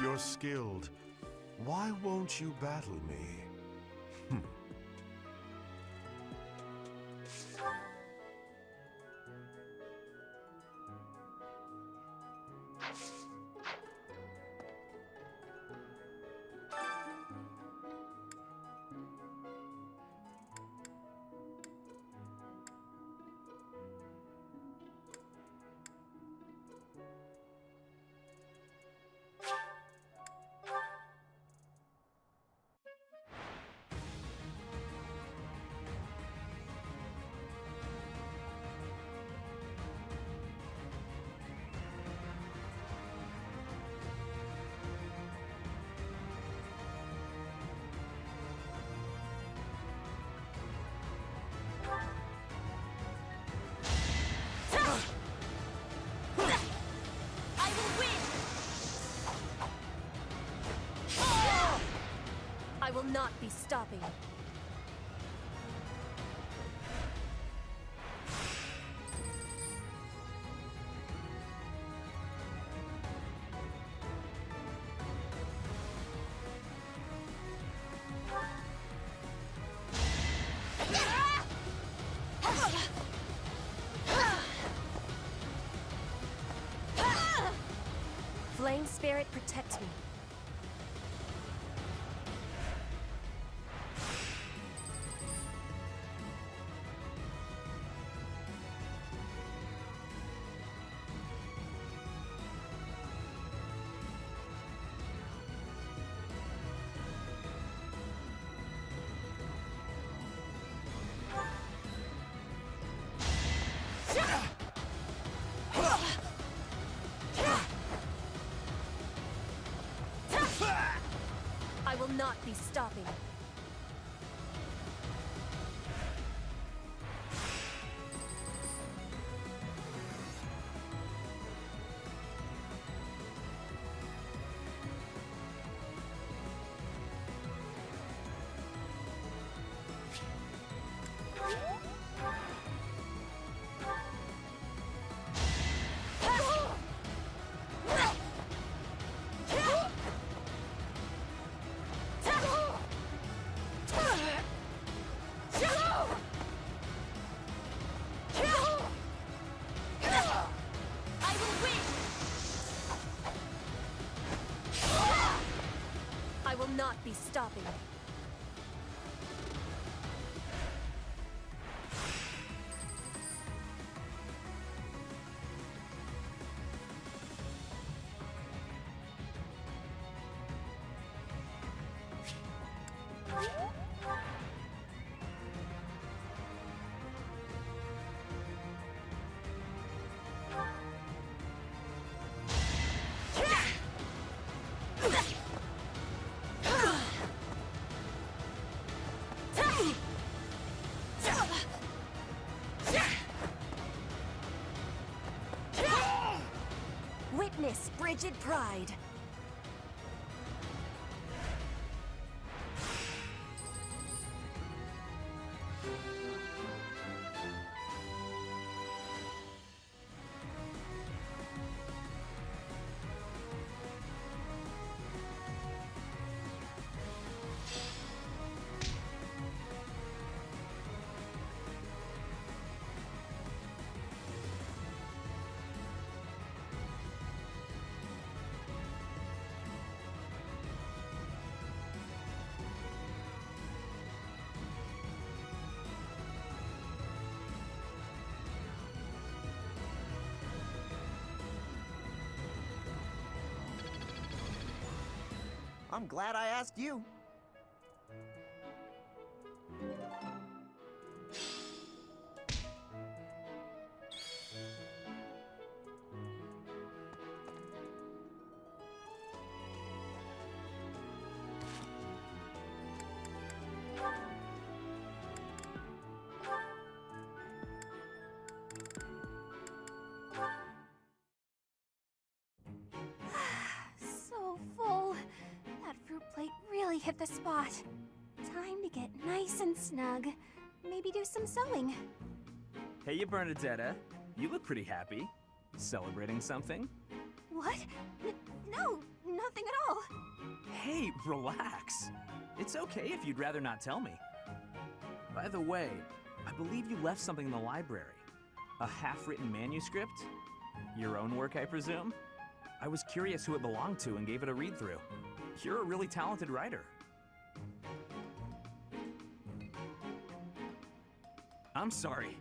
You're skilled. Why won't you battle me? I will not be stopping. Flame Spirit, protect me. I will not be stopping. I will not be stopping. Witness frigid pride. I'm glad I asked you. So full. That fruit plate really hit the spot. Time to get nice and snug. Maybe do some sewing. Hey, you Bernadetta. You look pretty happy. Celebrating something? What? No, nothing at all. Hey, relax. It's okay if you'd rather not tell me. By the way, I believe you left something in the library. A half-written manuscript? Your own work, I presume? I was curious who it belonged to and gave it a read-through. You're a really talented writer. I'm sorry.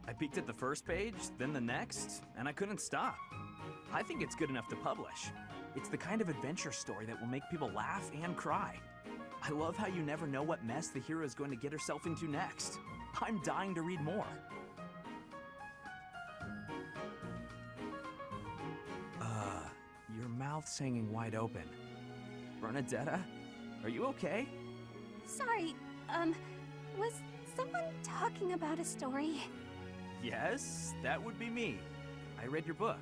I peeked at the first page, then the next, and I couldn't stop. I think it's good enough to publish. It's the kind of adventure story that will make people laugh and cry. I love how you never know what mess the hero is going to get herself into next. I'm dying to read more. Your mouth's hanging wide open. Bernadetta, are you okay? Sorry, was someone talking about a story? Yes, that would be me. I read your book.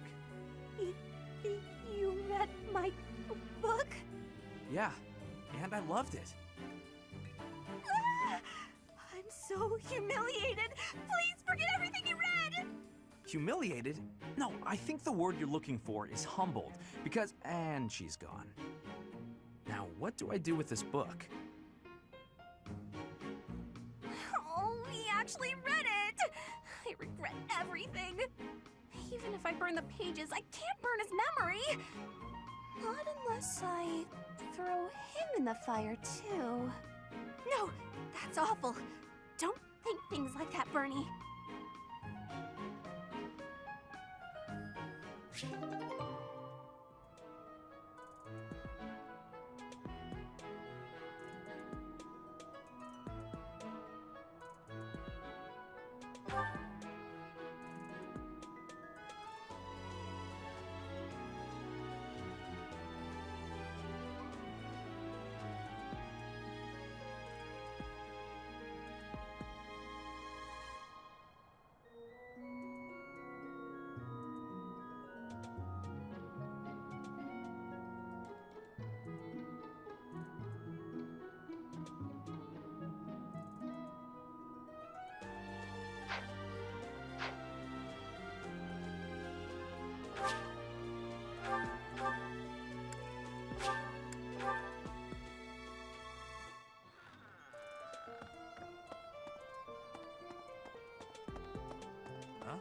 You read my book? Yeah, and I loved it. Ah, I'm so humiliated. Please forget everything you read. Humiliated? No, I think the word you're looking for is humbled, because... And she's gone. Now, what do I do with this book? Oh, he actually read it. I regret everything. Even if I burn the pages, I can't burn his memory. Not unless I throw him in the fire, too. No, that's awful. Don't think things like that, Bernie. Huh?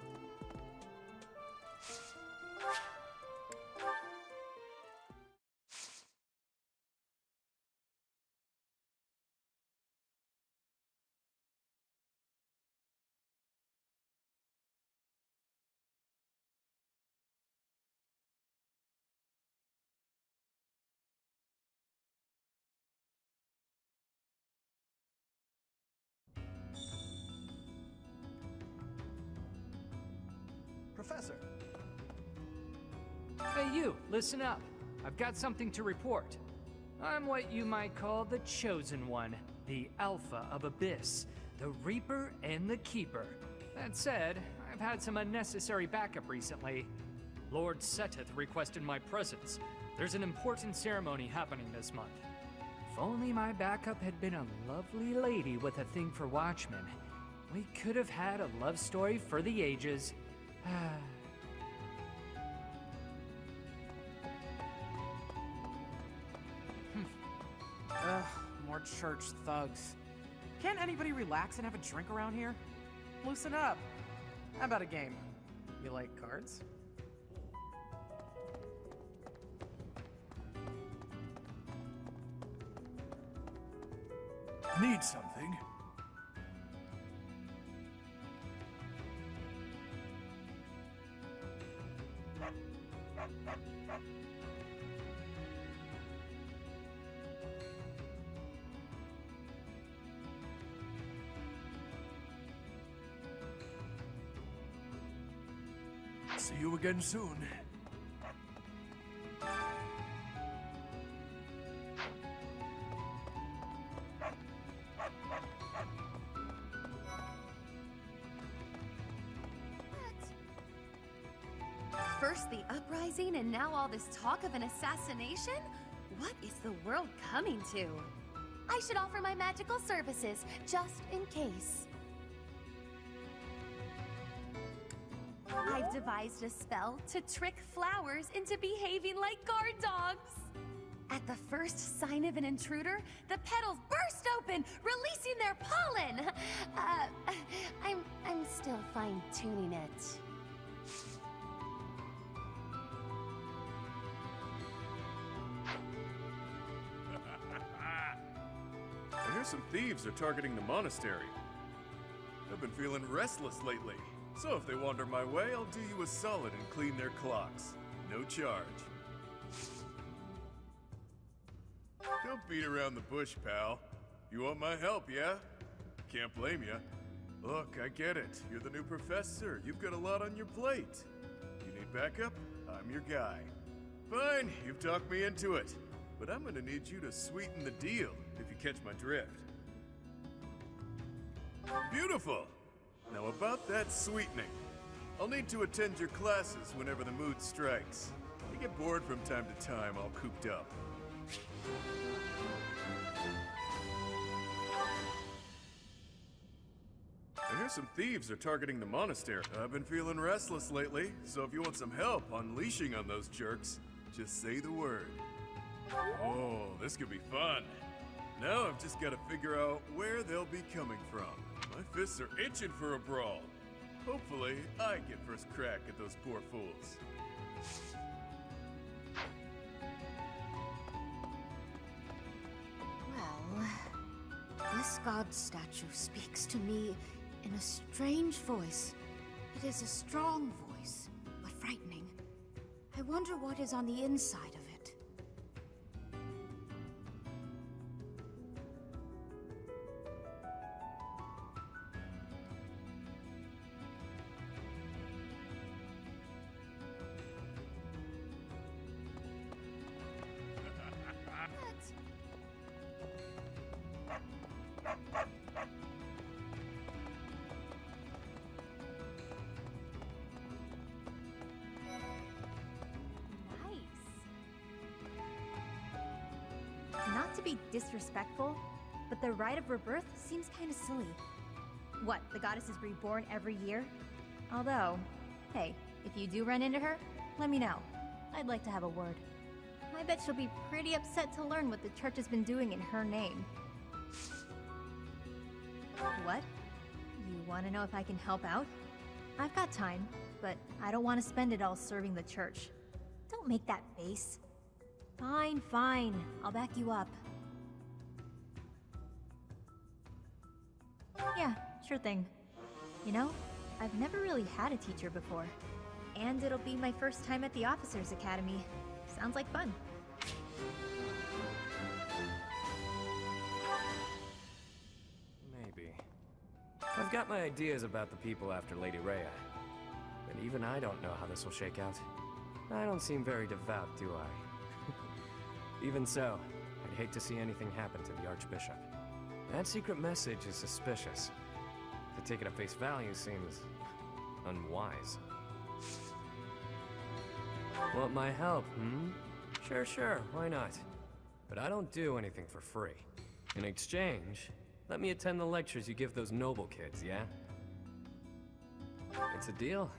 Professor. Hey you, listen up. I've got something to report. I'm what you might call the Chosen One, the Alpha of Abyss, the Reaper and the Keeper. That said, I've had some unnecessary backup recently. Lord Seteth requested my presence. There's an important ceremony happening this month. If only my backup had been a lovely lady with a thing for Watchmen, we could have had a love story for the ages. Ugh, more church thugs. Can't anybody relax and have a drink around here? Loosen up. How about a game? You like cards? Need something? See you again soon. First the uprising and now all this talk of an assassination? What is the world coming to? I should offer my magical services, just in case. I've devised a spell to trick flowers into behaving like guard dogs. At the first sign of an intruder, the petals burst open, releasing their pollen. I'm still fine-tuning it. I hear some thieves are targeting the monastery. I've been feeling restless lately, so if they wander my way, I'll do you a solid and clean their clocks. No charge. Don't beat around the bush, pal. You want my help, yeah? Can't blame ya. Look, I get it. You're the new professor. You've got a lot on your plate. You need backup? I'm your guy. Fine, you've talked me into it. But I'm gonna need you to sweeten the deal, if you catch my drift. Beautiful! Now about that sweetening. I'll need to attend your classes whenever the mood strikes. I get bored from time to time, all cooped up. I hear some thieves are targeting the monastery. I've been feeling restless lately, so if you want some help unleashing on those jerks, just say the word. Oh, this could be fun. Now I've just got to figure out where they'll be coming from. My fists are itching for a brawl. Hopefully, I get first crack at those poor fools. Well, this god statue speaks to me in a strange voice. It is a strong voice, but frightening. I wonder what is on the inside of it. Not to be disrespectful, but the rite of rebirth seems kinda silly. What, the goddess is reborn every year? Although, hey, if you do run into her, let me know. I'd like to have a word. I bet she'll be pretty upset to learn what the church has been doing in her name. What? You want to know if I can help out? I've got time, but I don't want to spend it all serving the church. Don't make that face. Fine, fine. I'll back you up. Yeah, sure thing. You know, I've never really had a teacher before. And it'll be my first time at the Officers Academy. Sounds like fun. Maybe. I've got my ideas about the people after Lady Rhea. But even I don't know how this will shake out. I don't seem very devout, do I? Even so, I'd hate to see anything happen to the Archbishop. That secret message is suspicious. To take it at face value seems unwise. Want my help, hmm? Sure, why not? But I don't do anything for free. In exchange, let me attend the lectures you give those noble kids, yeah? It's a deal.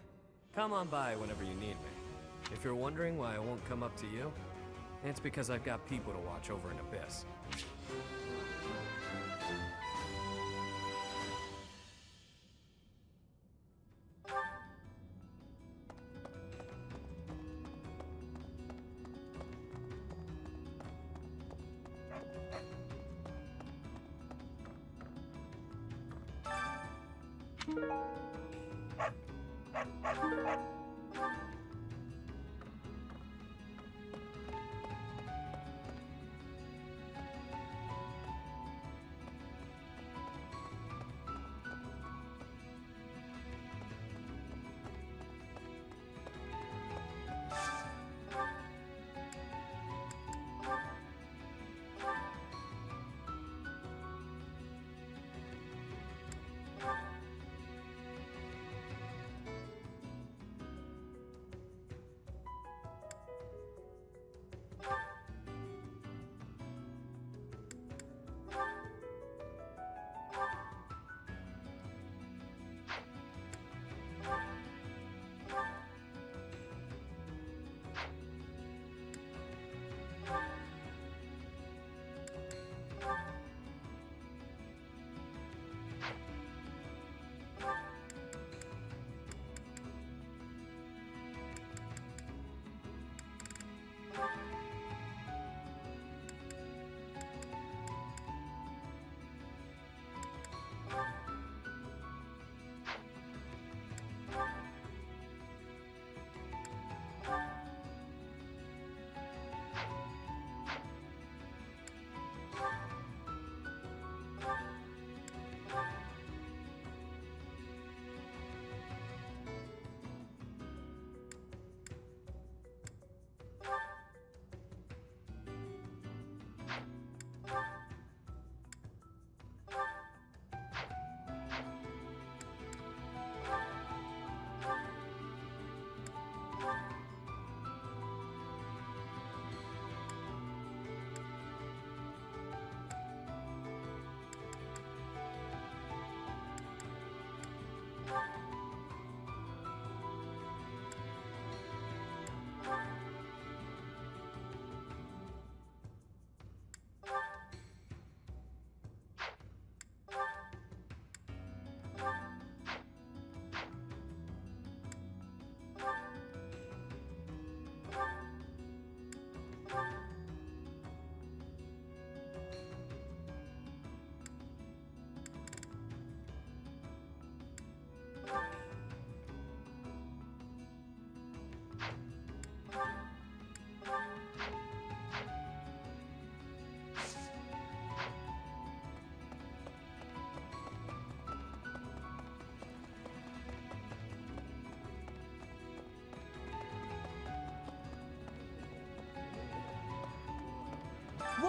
Come on by whenever you need me. If you're wondering why I won't come up to you, it's because I've got people to watch over in Abyss.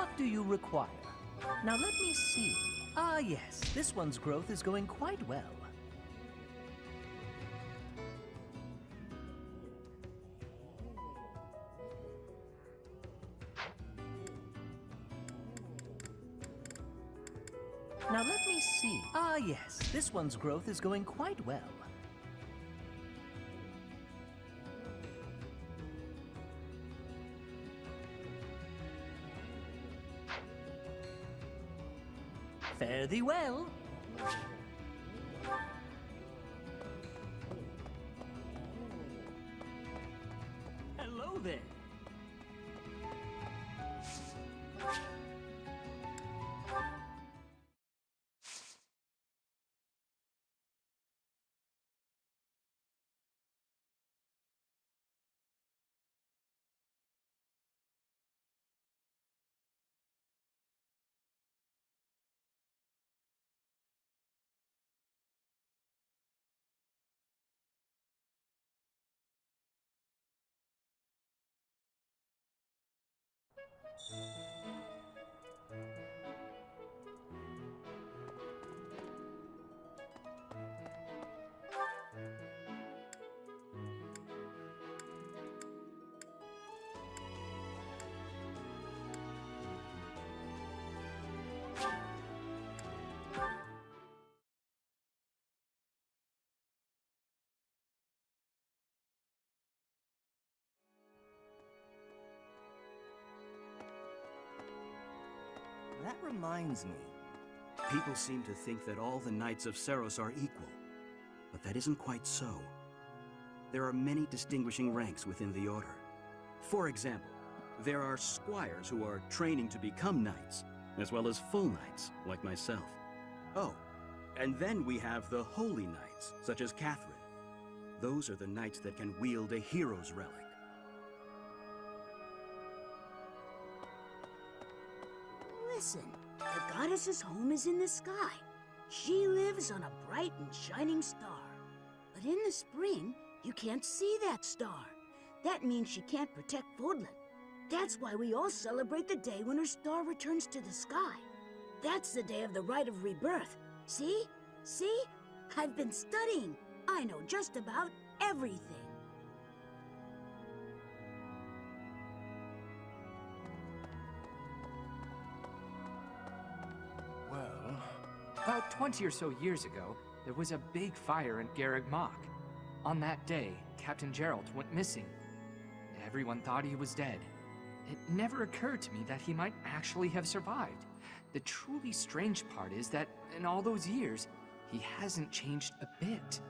What do you require? Now let me see. Ah yes, this one's growth is going quite well. Now let me see. Ah yes, this one's growth is going quite well. Fare thee well. Hello there. That reminds me. People seem to think that all the Knights of Seros are equal, but that isn't quite so. There are many distinguishing ranks within the Order. For example, there are squires who are training to become knights, as well as full knights, like myself. Oh, and then we have the Holy Knights, such as Catherine. Those are the knights that can wield a hero's relic. Listen, the goddess's home is in the sky. She lives on a bright and shining star. But in the spring, you can't see that star. That means she can't protect Fodlan. That's why we all celebrate the day when her star returns to the sky. That's the day of the rite of rebirth. See? See? I've been studying. I know just about everything. Well, About 20 or so years ago, there was a big fire in Garreg Mach. On that day, Captain Gerald went missing. Everyone thought he was dead. It never occurred to me that he might actually have survived. The truly strange part is that in all those years, he hasn't changed a bit.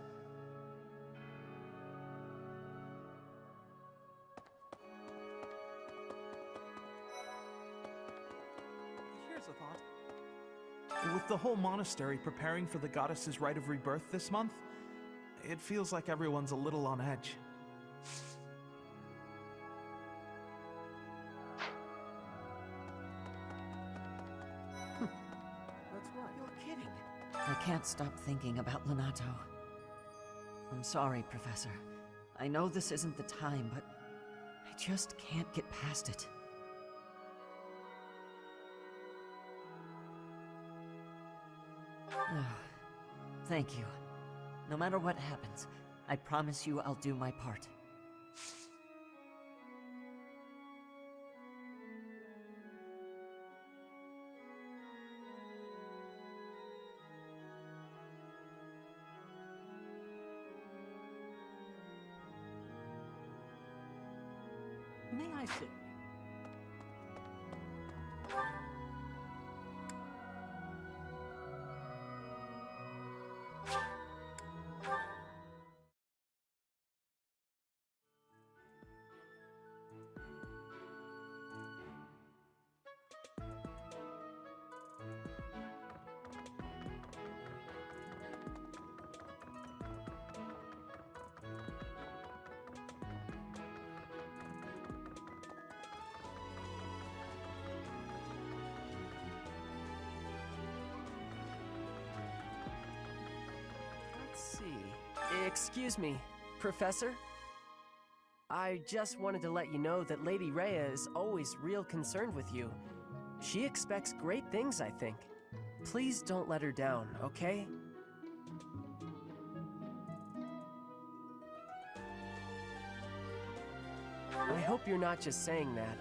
Here's a thought. With the whole monastery preparing for the goddess's rite of rebirth this month, it feels like everyone's a little on edge. That's right. You're kidding. I can't stop thinking about Lonato. I'm sorry, Professor. I know this isn't the time, but I just can't get past it. Thank you. No matter what happens, I promise you I'll do my part. May I say? Let's see. Excuse me, Professor? I just wanted to let you know that Lady Rhea is always real concerned with you. She expects great things, I think. Please don't let her down, okay? I hope you're not just saying that.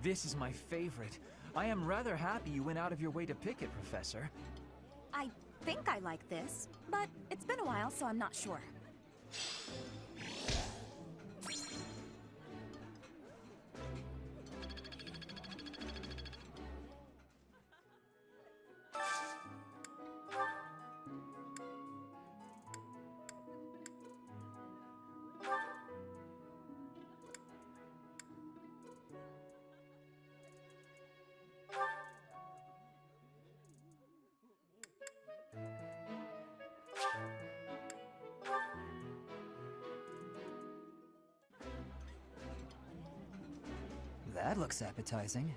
This is my favorite. I am rather happy you went out of your way to pick it, Professor. I think I like this, but it's been a while, so I'm not sure. That looks appetizing.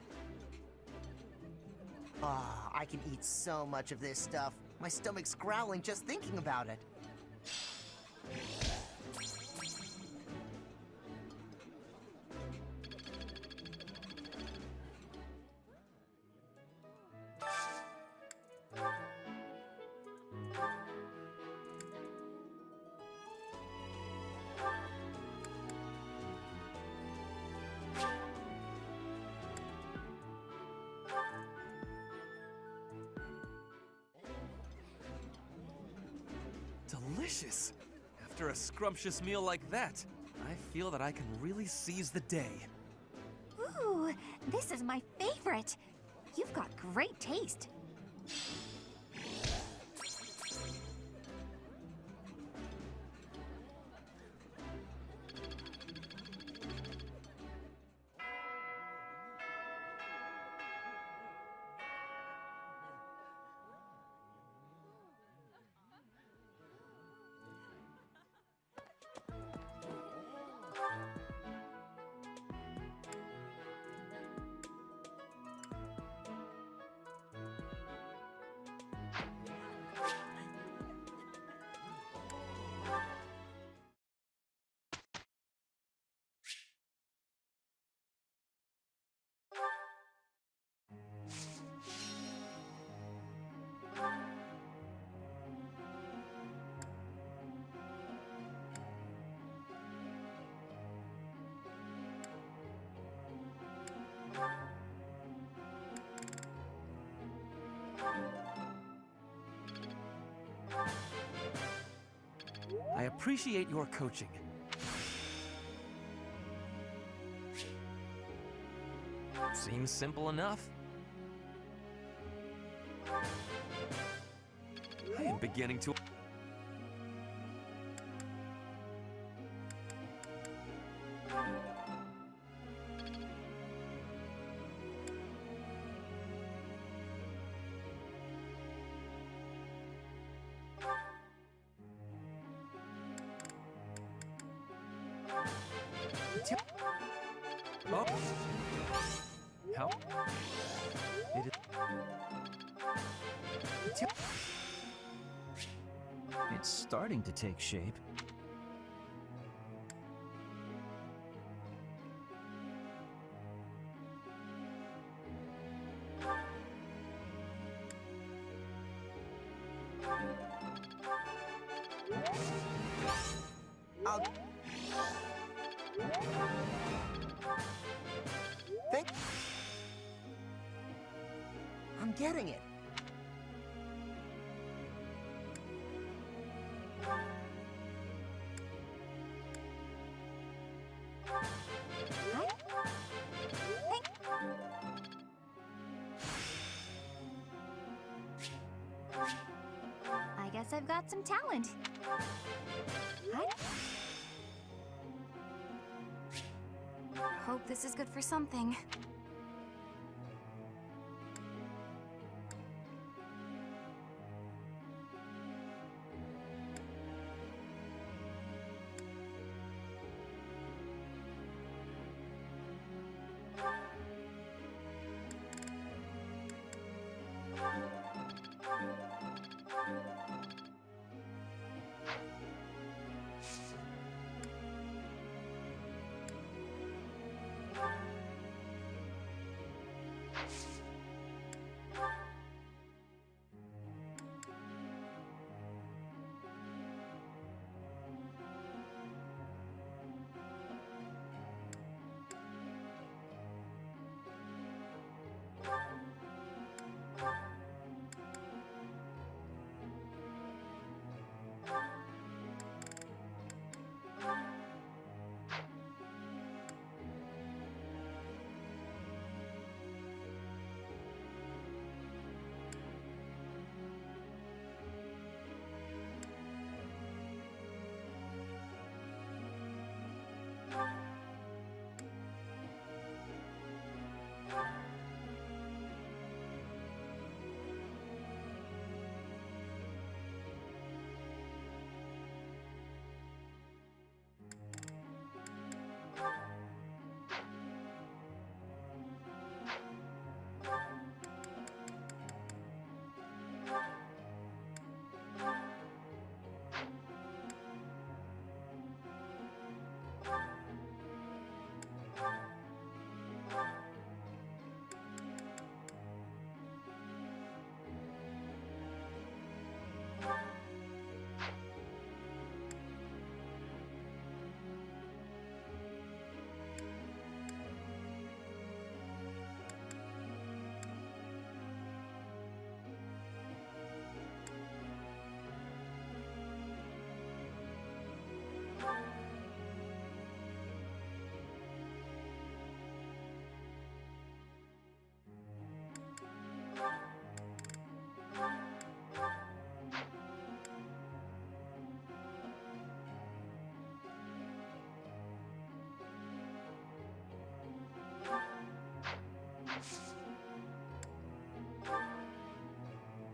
Ah, I can eat so much of this stuff. My stomach's growling just thinking about it. Delicious! After a scrumptious meal like that, I feel that I can really seize the day. Ooh, this is my favorite. You've got great taste. I appreciate your coaching. Seems simple enough. I am beginning to... Oh. How? It is... It's starting to take shape. I'm getting it. I guess I've got some talent. Hope this is good for something.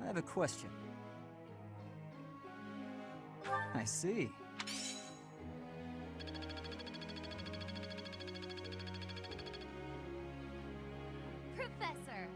I have a question. I see. Professor!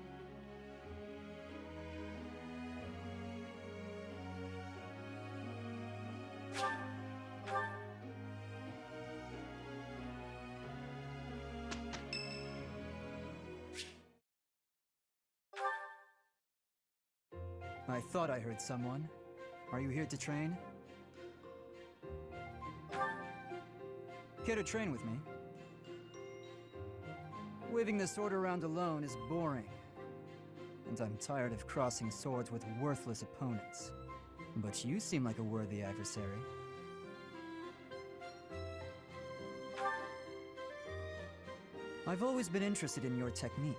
I thought I heard someone. Are you here to train? Care to train with me? Waving the sword around alone is boring. And I'm tired of crossing swords with worthless opponents. But you seem like a worthy adversary. I've always been interested in your technique.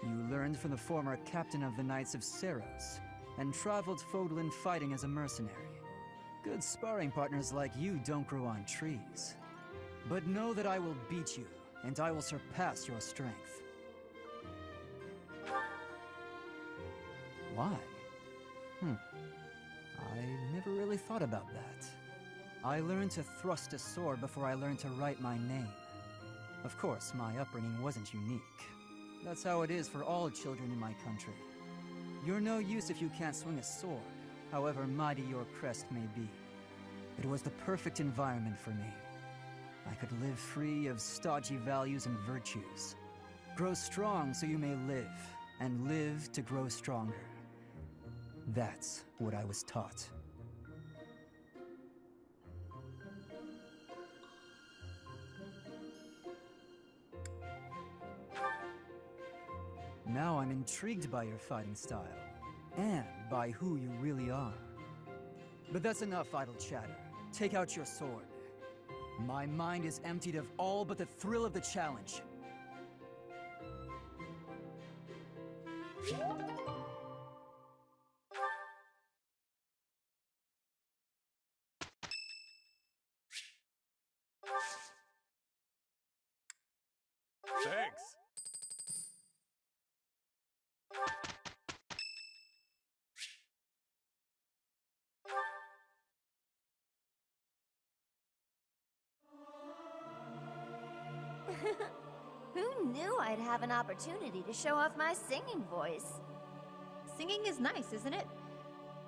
You learned from the former captain of the Knights of Seros, and traveled Fodlan fighting as a mercenary. Good sparring partners like you don't grow on trees. But know that I will beat you, and I will surpass your strength. Why? I never really thought about that. I learned to thrust a sword before I learned to write my name. Of course, my upbringing wasn't unique. That's how it is for all children in my country. You're no use if you can't swing a sword, however mighty your crest may be. It was the perfect environment for me. I could live free of stodgy values and virtues. Grow strong so you may live, and live to grow stronger. That's what I was taught. Now I'm intrigued by your fighting style, and by who you really are. But that's enough idle chatter. Take out your sword. My mind is emptied of all but the thrill of the challenge. Thanks. Who knew I'd have an opportunity to show off my singing voice? Singing is nice, isn't it?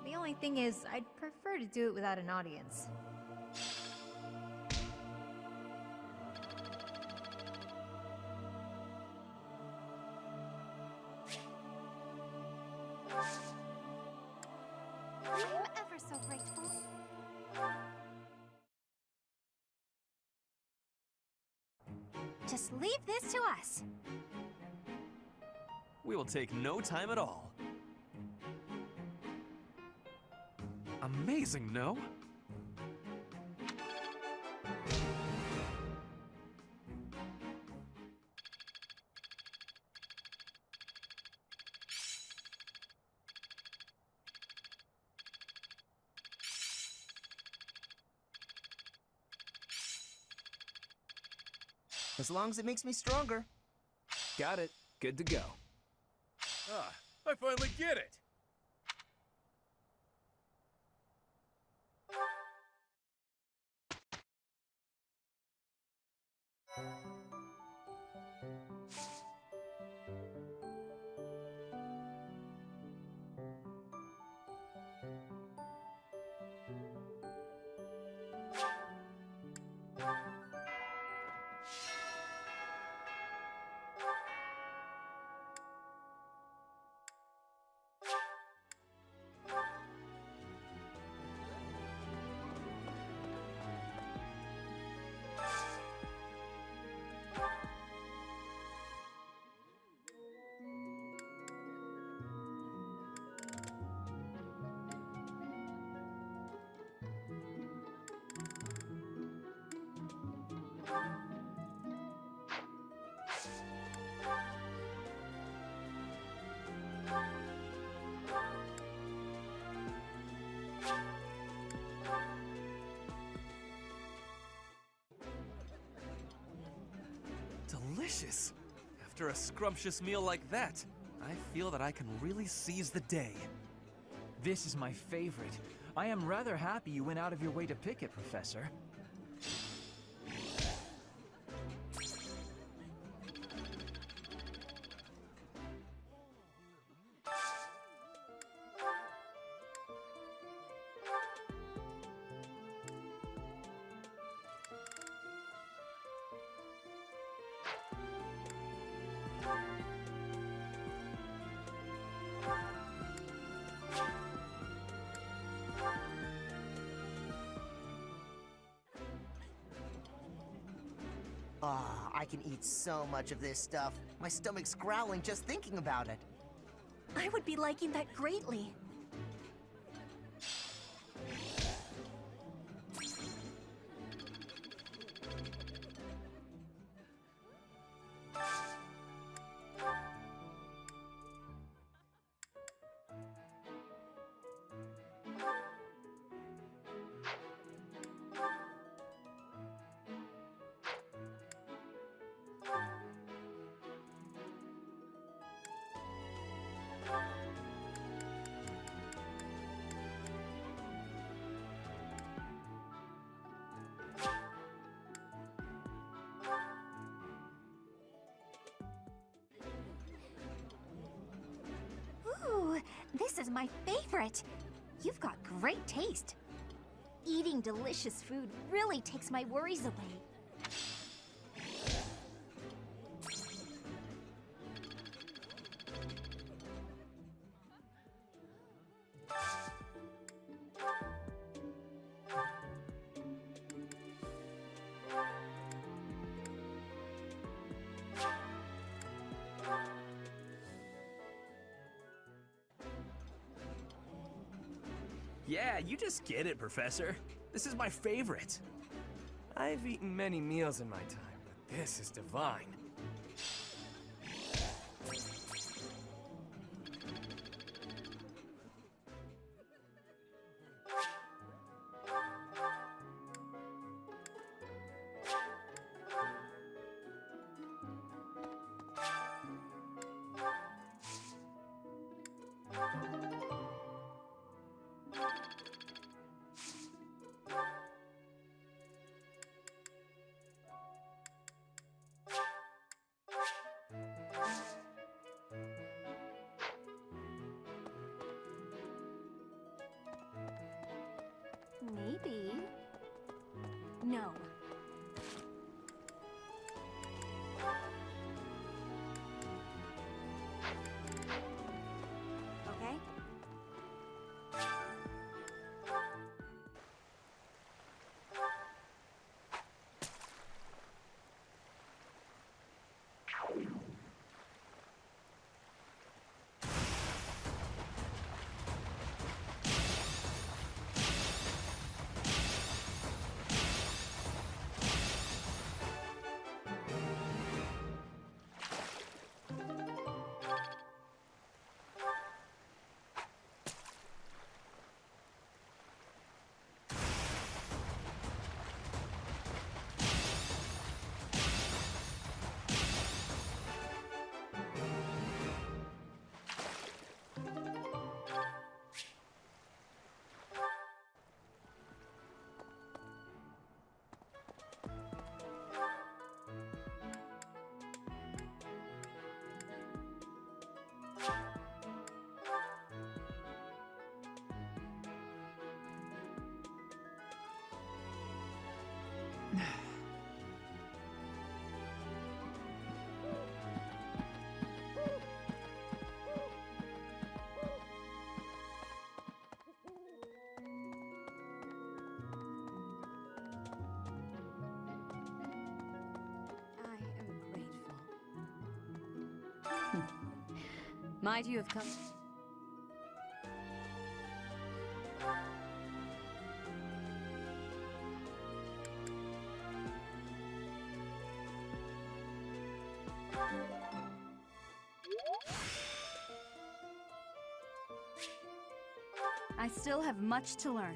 The only thing is, I'd prefer to do it without an audience. I'm ever so grateful. Just leave this to us. We will take no time at all. Amazing, no? As long as it makes me stronger. Got it. Good to go. Ah, I finally get it! Delicious! After a scrumptious meal like that, I feel that I can really seize the day. This is my favorite. I am rather happy you went out of your way to pick it, Professor. Ah, I can eat so much of this stuff. My stomach's growling just thinking about it. I would be liking that greatly. Ooh, this is my favorite. You've got great taste. Eating delicious food really takes my worries away. Yeah, you just get it, Professor. This is my favorite. I've eaten many meals in my time, but this is divine. Maybe. No. Okay? Might you have come? I still have much to learn.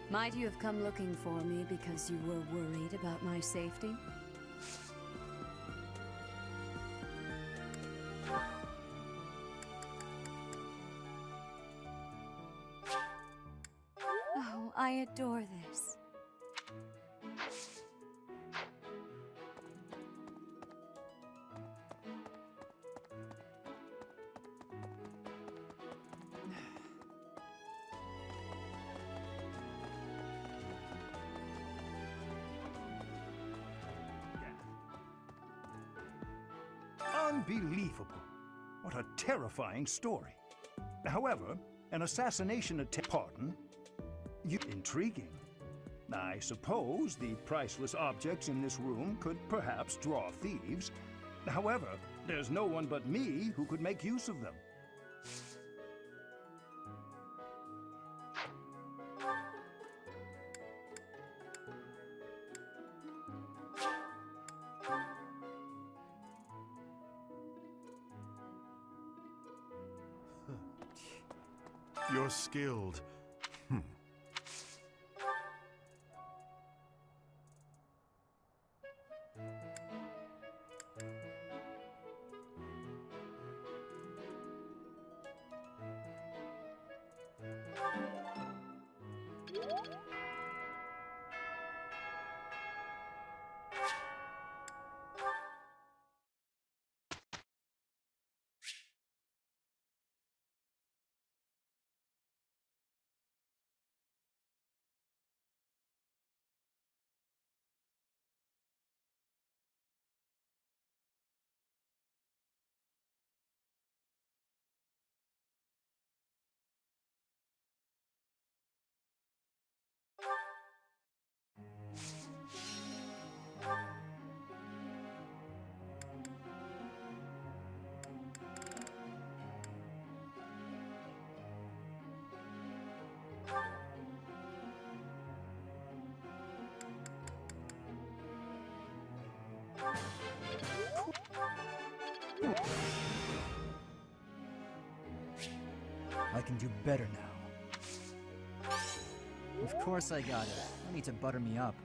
Might you have come looking for me because you were worried about my safety? Oh, I adore this. Unbelievable. What a terrifying story. However, an assassination attempt, pardon, intriguing. I suppose the priceless objects in this room could perhaps draw thieves. However, there's no one but me who could make use of them. You're skilled. I can do better now. Of course I got it. No need to butter me up.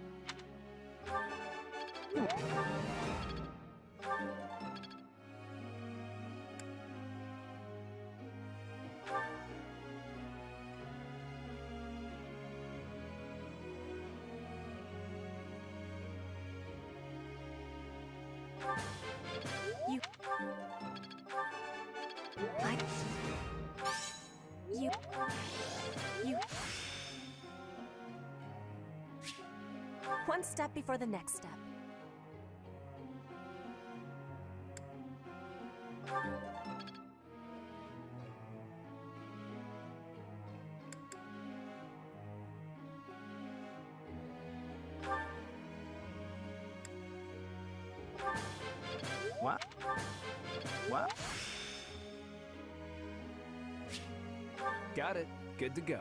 One step before the next step. What? What? Got it. Good to go.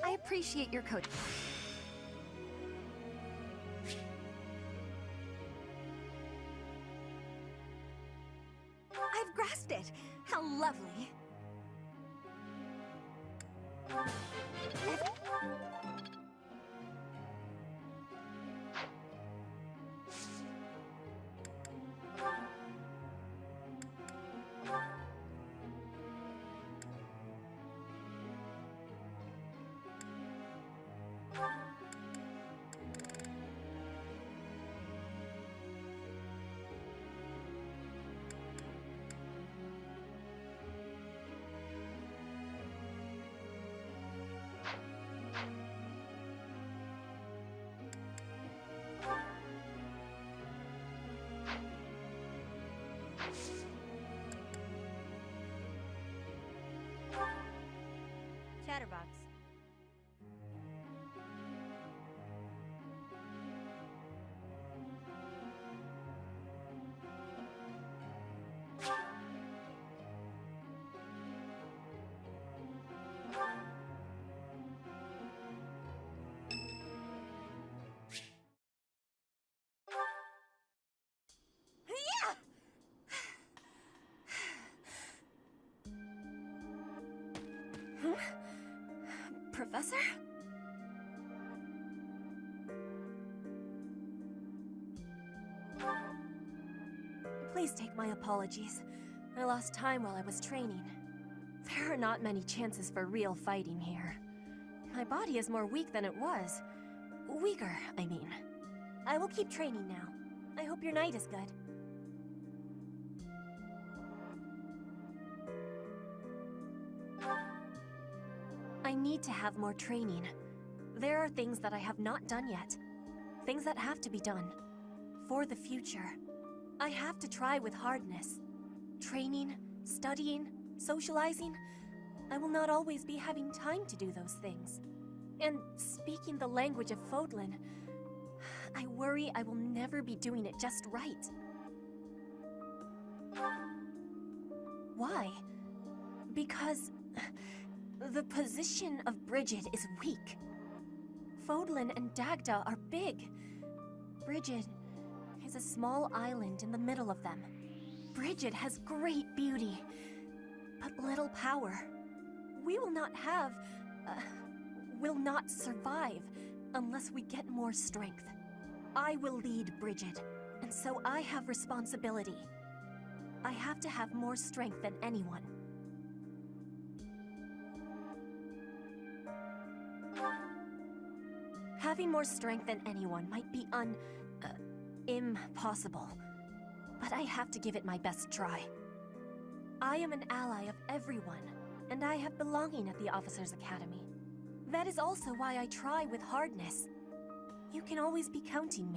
I appreciate your coaching. I've grasped it. How lovely. Chatterbox. Professor? Please take my apologies. I lost time while I was training. There are not many chances for real fighting here. My body is more weak than it was. Weaker, I mean. I will keep training now. I hope your night is good. I need to have more training. There are things that I have not done yet. Things that have to be done. For the future. I have to try with hardness. Training, studying, socializing. I will not always be having time to do those things. And speaking the language of Fodlan, I worry I will never be doing it just right. Why? Because the position of Brigid is weak. Fodlan and Dagda are big. Brigid is a small island in the middle of them. Brigid has great beauty, but little power. We will not survive unless we get more strength. I will lead Brigid, and so I have responsibility. I have to have more strength than anyone. Having more strength than anyone might be impossible. But I have to give it my best try. I am an ally of everyone, and I have belonging at the Officers' Academy. That is also why I try with hardness. You can always be counting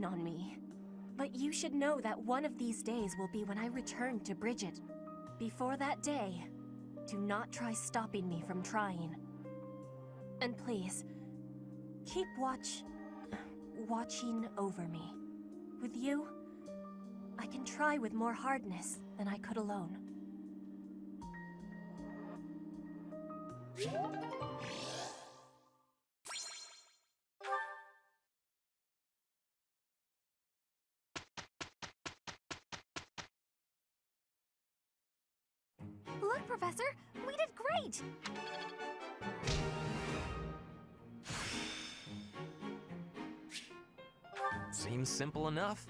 on me. But you should know that one of these days will be when I return to Bridget. Before that day, do not try stopping me from trying. And please, keep watching over me. With you, I can try with more hardness than I could alone. Look, Professor! We did great! Seems simple enough.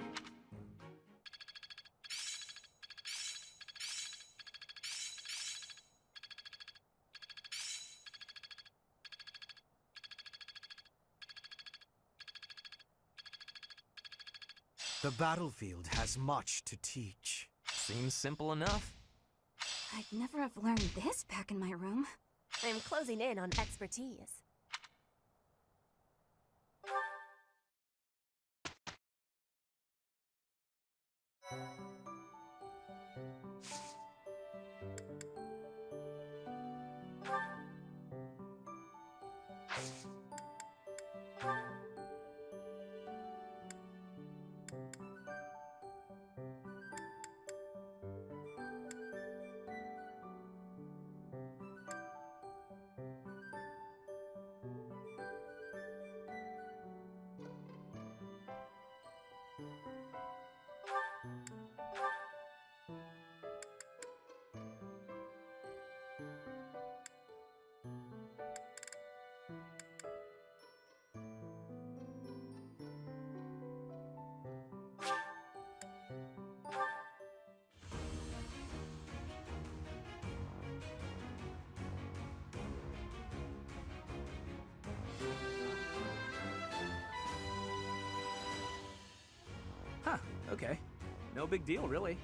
The battlefield has much to teach. Seems simple enough. I'd never have learned this back in my room. I'm closing in on expertise. Huh, okay. No big deal, really.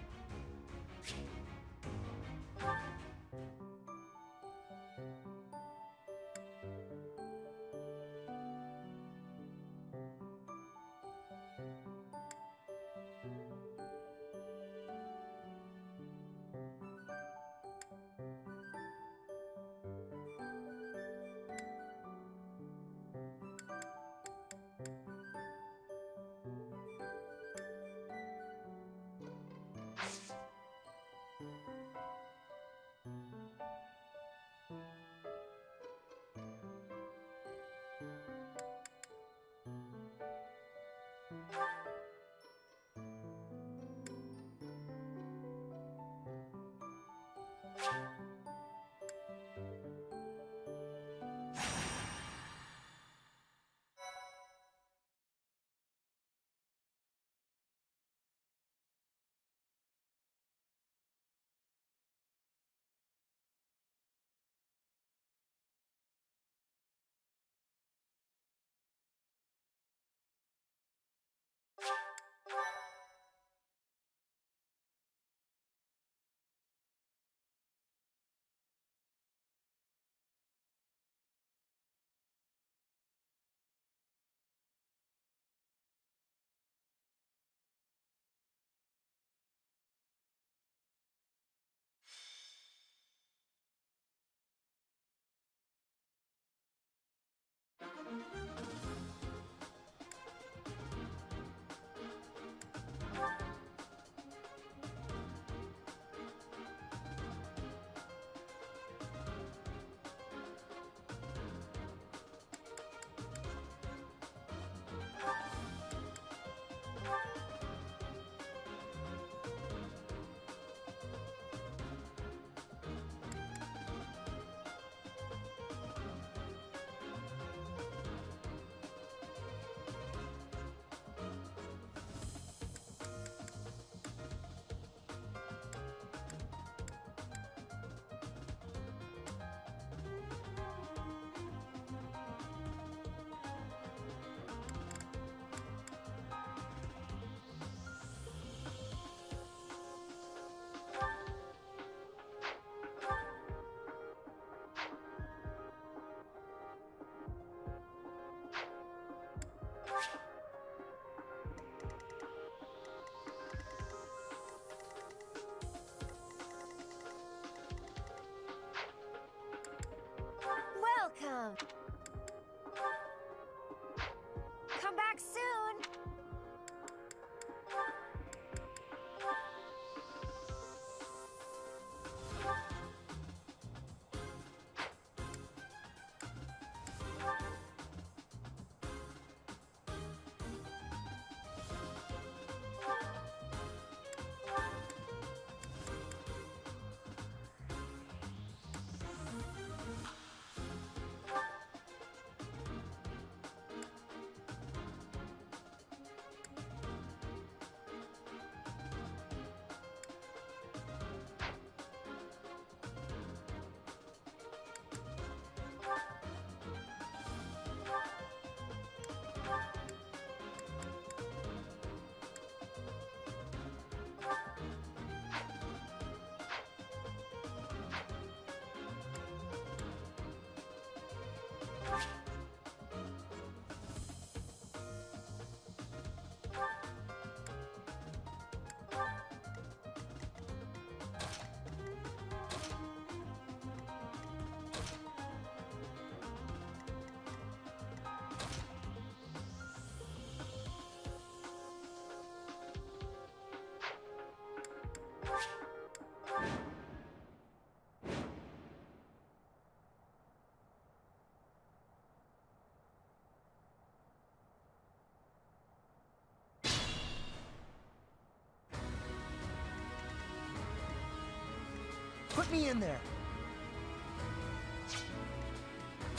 Put me in there.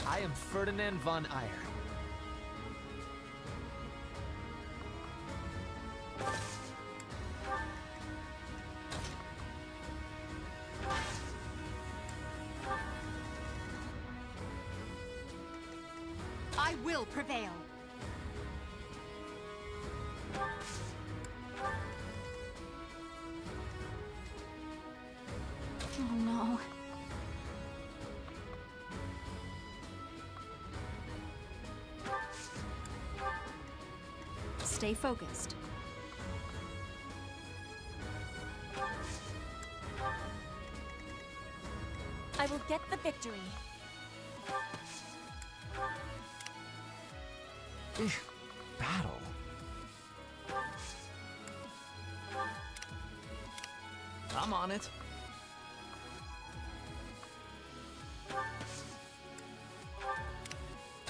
I am Ferdinand von Eyre. I will prevail. Oh no. Stay focused. I will get the victory. Battle. I'm on it.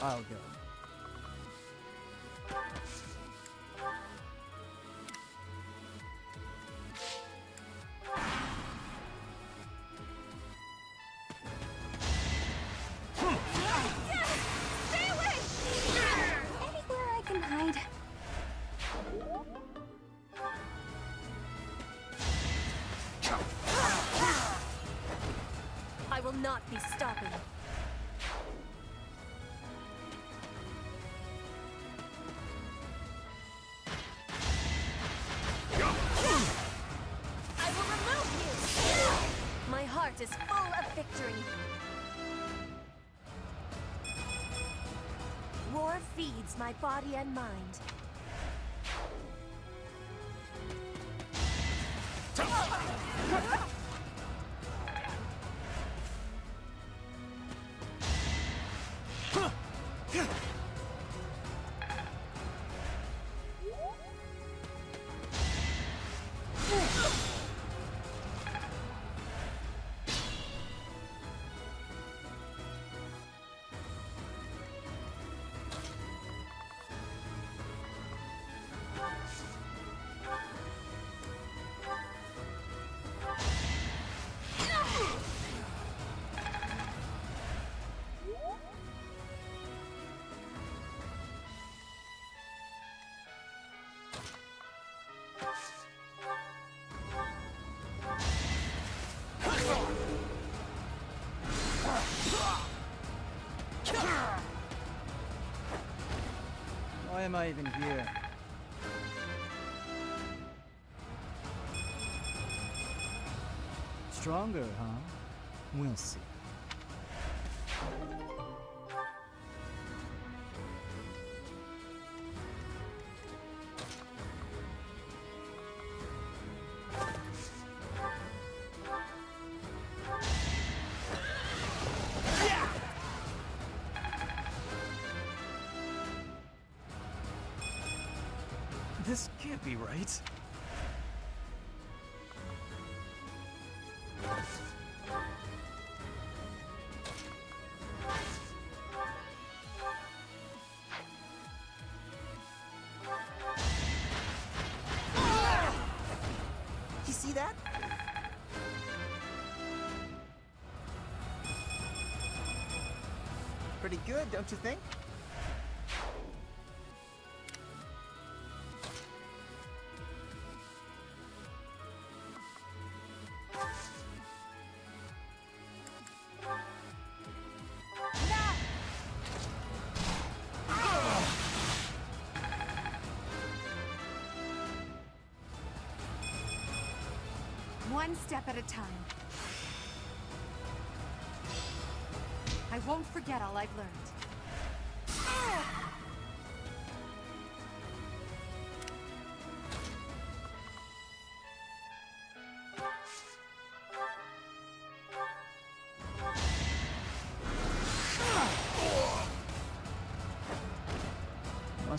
I'll go. Stay away! Anywhere I can hide. I will not be stopping. I will remove you! My heart is full of victory. War feeds my body and mind. Why am I even here? Stronger, huh? We'll see. This can't be right. You see that? Pretty good, don't you think? One step at a time. I won't forget all I've learned.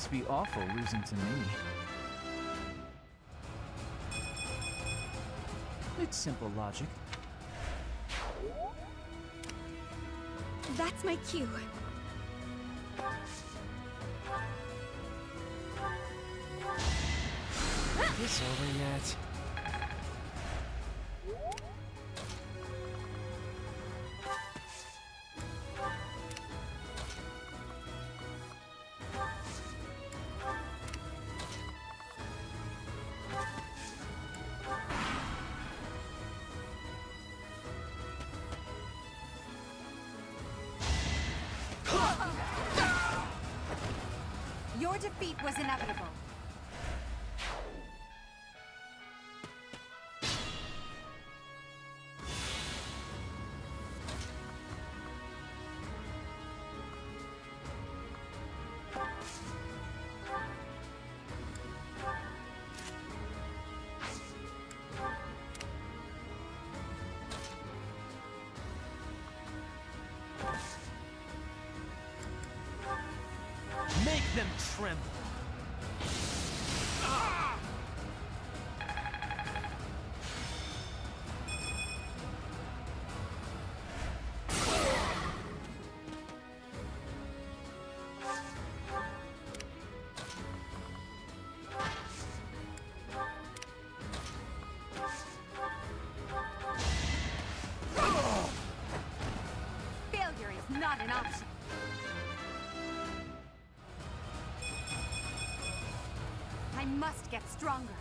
must be awful losing to me. It's simple logic. That's my cue. Is this over yet? Your defeat was inevitable. Make them tremble. Failure is not an option. I must get stronger.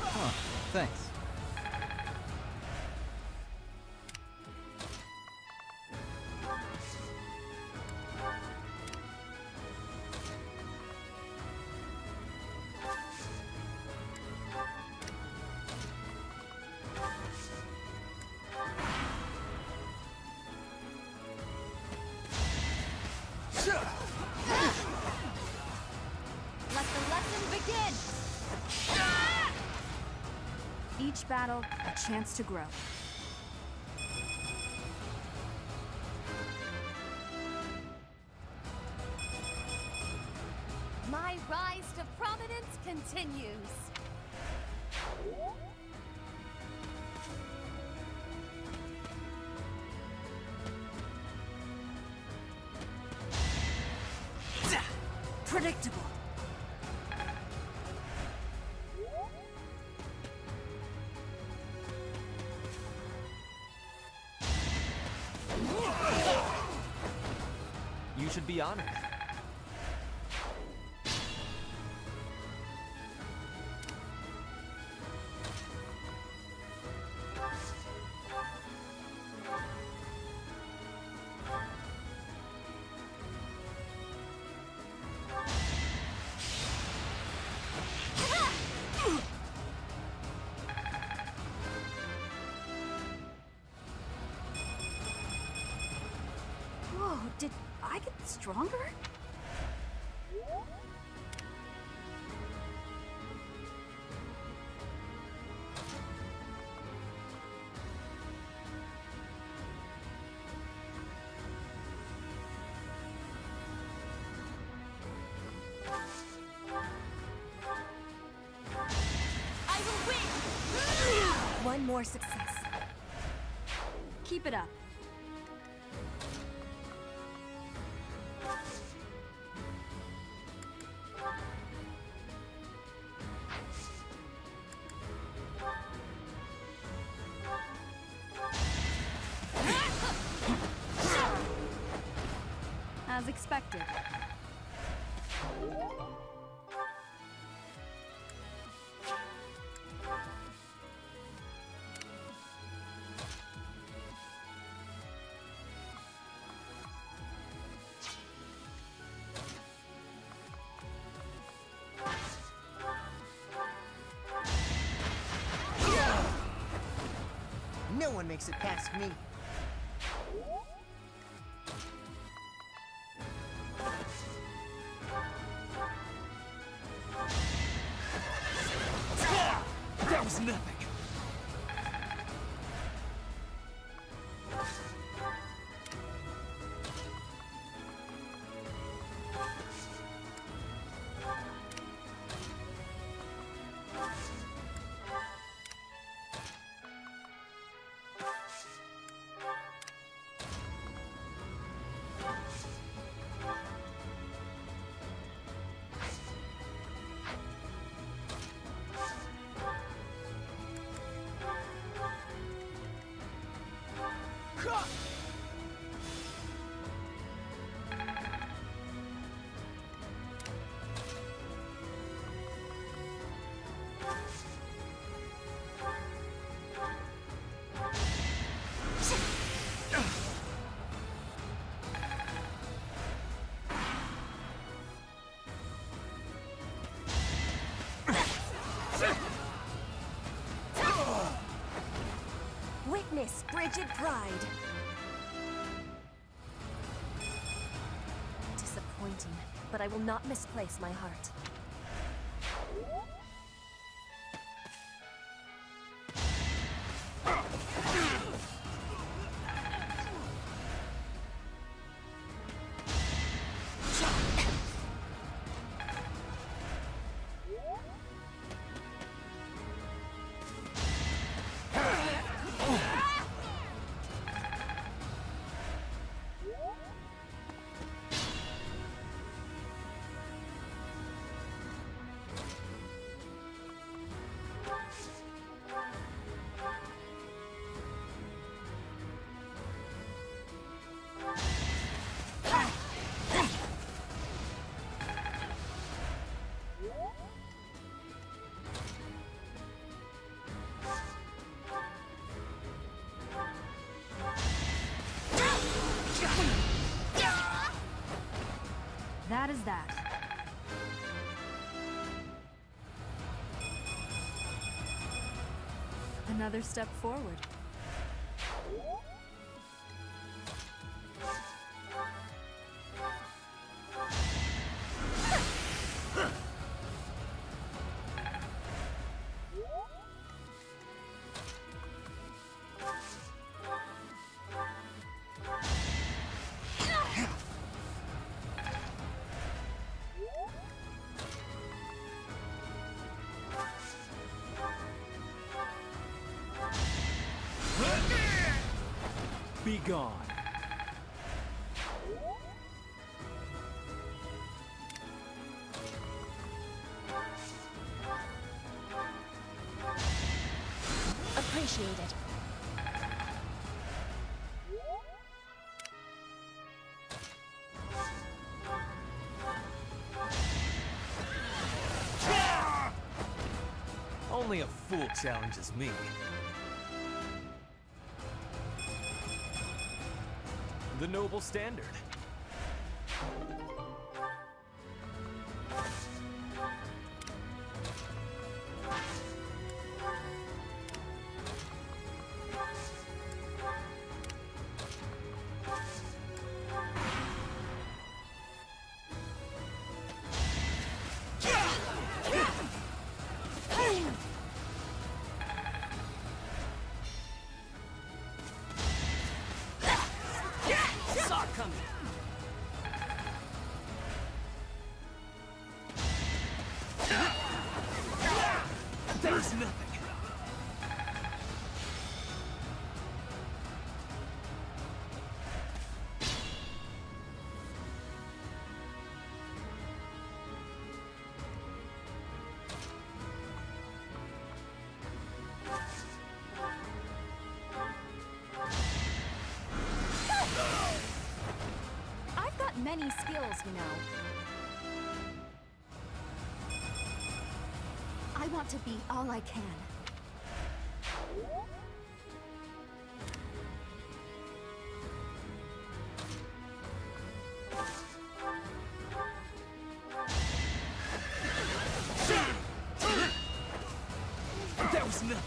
Huh, thanks. Let the lesson begin! Each battle, a chance to grow. My rise to prominence continues. Predictable. You should be honored. Whoa, did I get stronger? I will win! One more success. Keep it up. As expected. No one makes it past me. nothing. Witness frigid pride. Disappointing, but I will not misplace my heart. That is that. Another step forward. Be gone. Appreciate it. Only a fool challenges me. The noble standard. Saw it coming. There's nothing. I've got many skills, you know. I want to be all I can. That was nothing.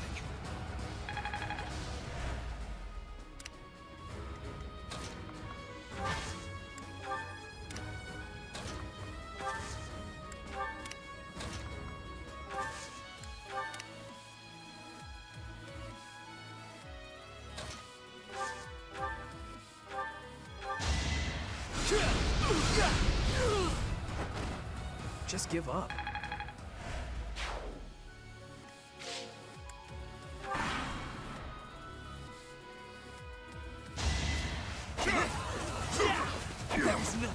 just give up. That was nothing.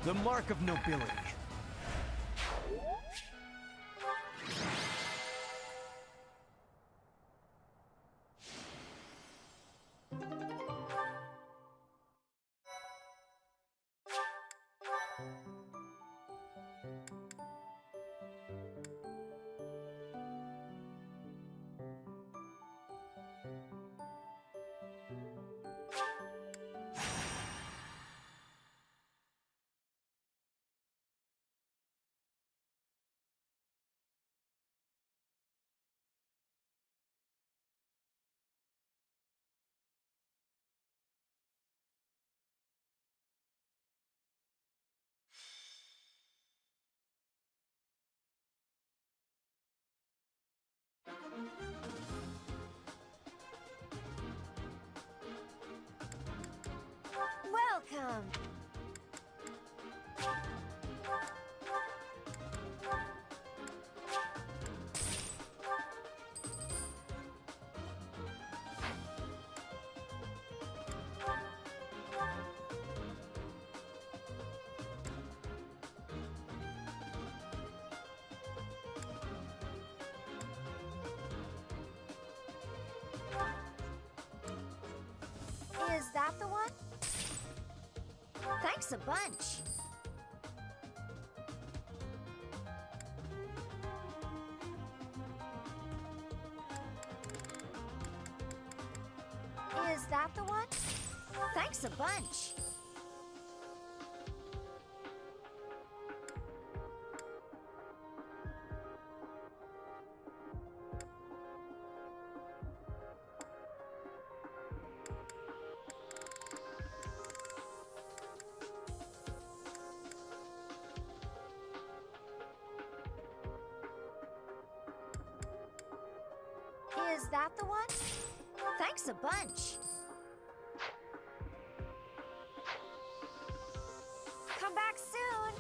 The mark of nobility. Welcome! Is that the one? Thanks a bunch. Is that the one? Thanks a bunch. Is that the one? Thanks a bunch. Come back soon.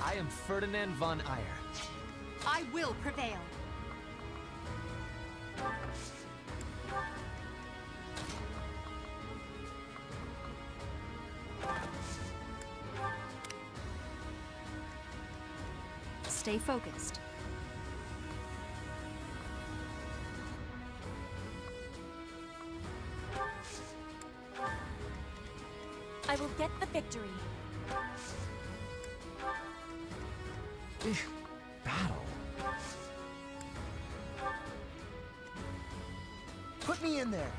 I am Ferdinand von Eyre. I will prevail. Stay focused. I will get the victory. Battle. Put me in there.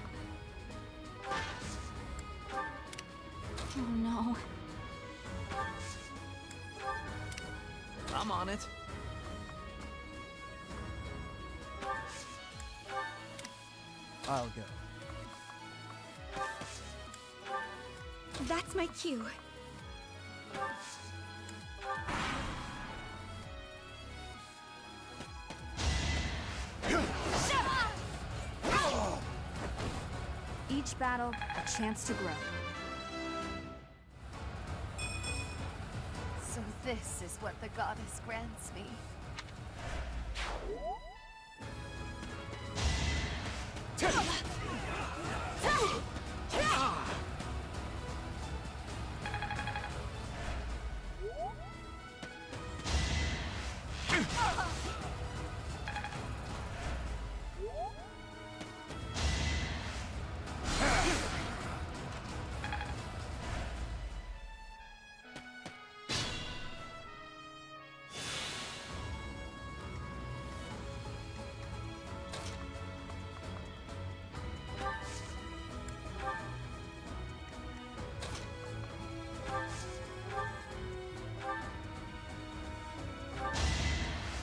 Oh no. I'm on it. I'll go. That's my cue. Each battle, a chance to grow. This is what the goddess grants me.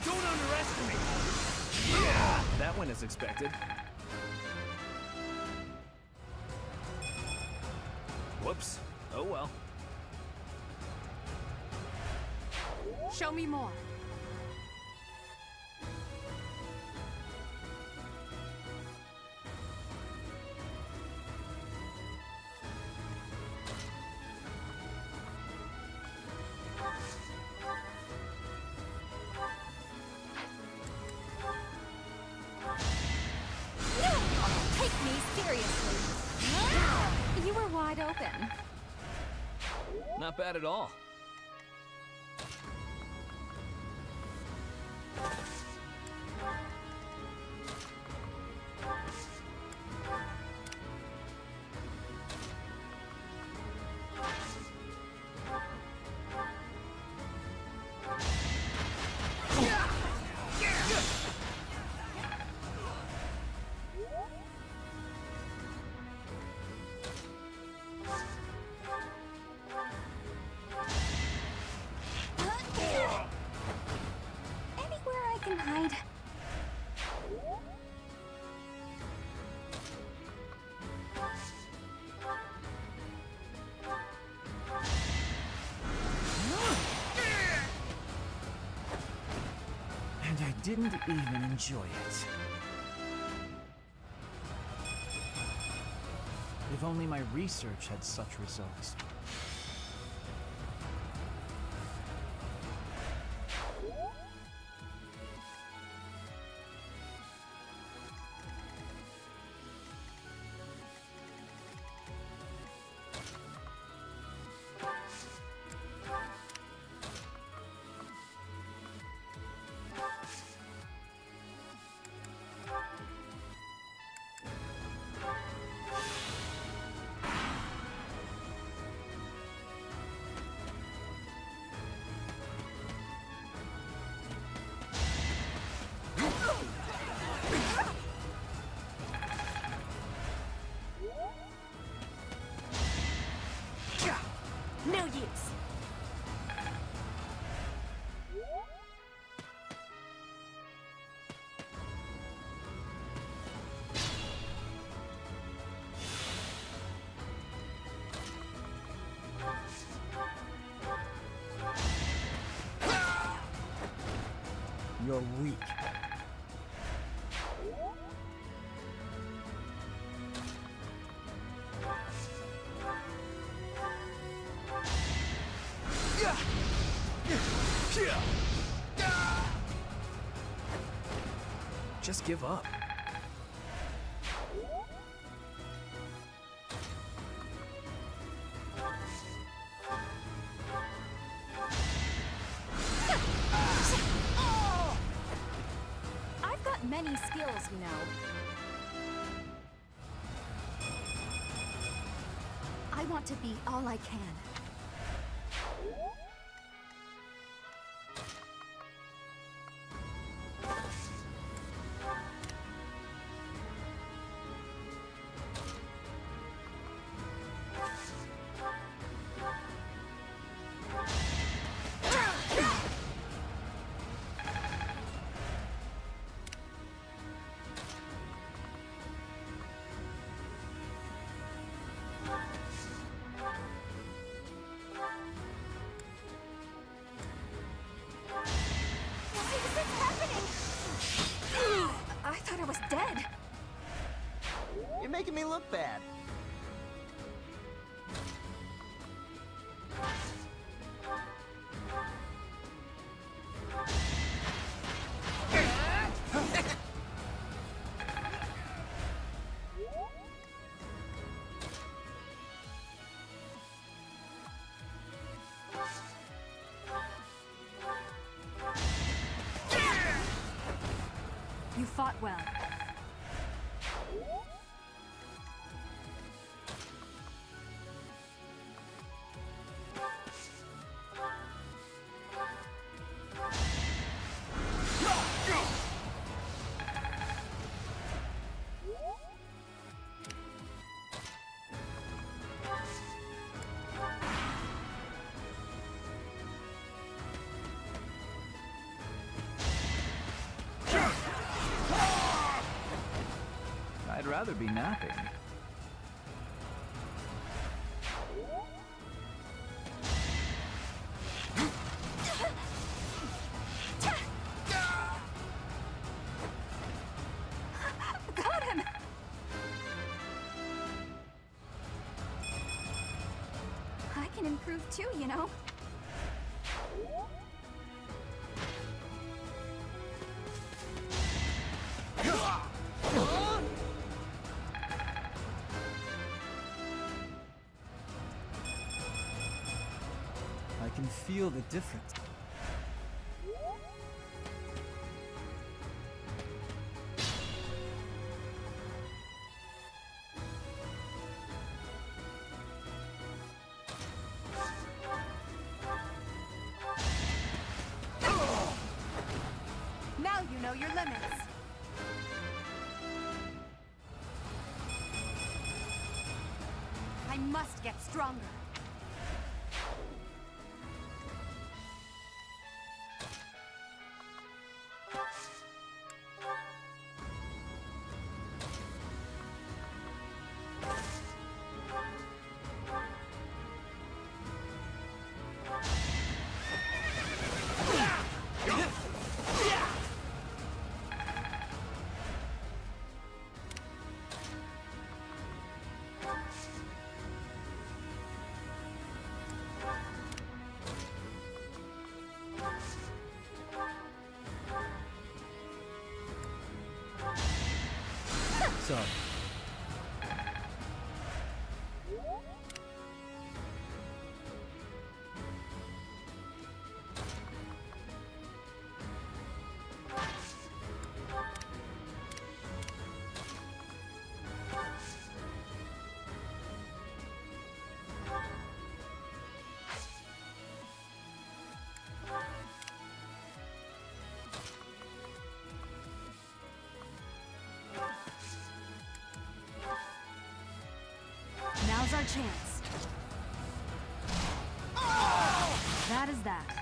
Don't underestimate me! Yeah! That went as expected. Whoops. Oh well. Show me more. Take me seriously. You were wide open. Not bad at all. Anywhere I can hide. And I didn't even enjoy it. If only my research had such results. No use. You're weak. Just give up. I've got many skills, you know. I want to be all I can. I thought I was dead. You're making me look bad. fought well. I'd rather be napping. Got him! I can improve too, you know. I can feel the difference. Now you know your limits. I must get stronger. So, Now's our chance. That is that.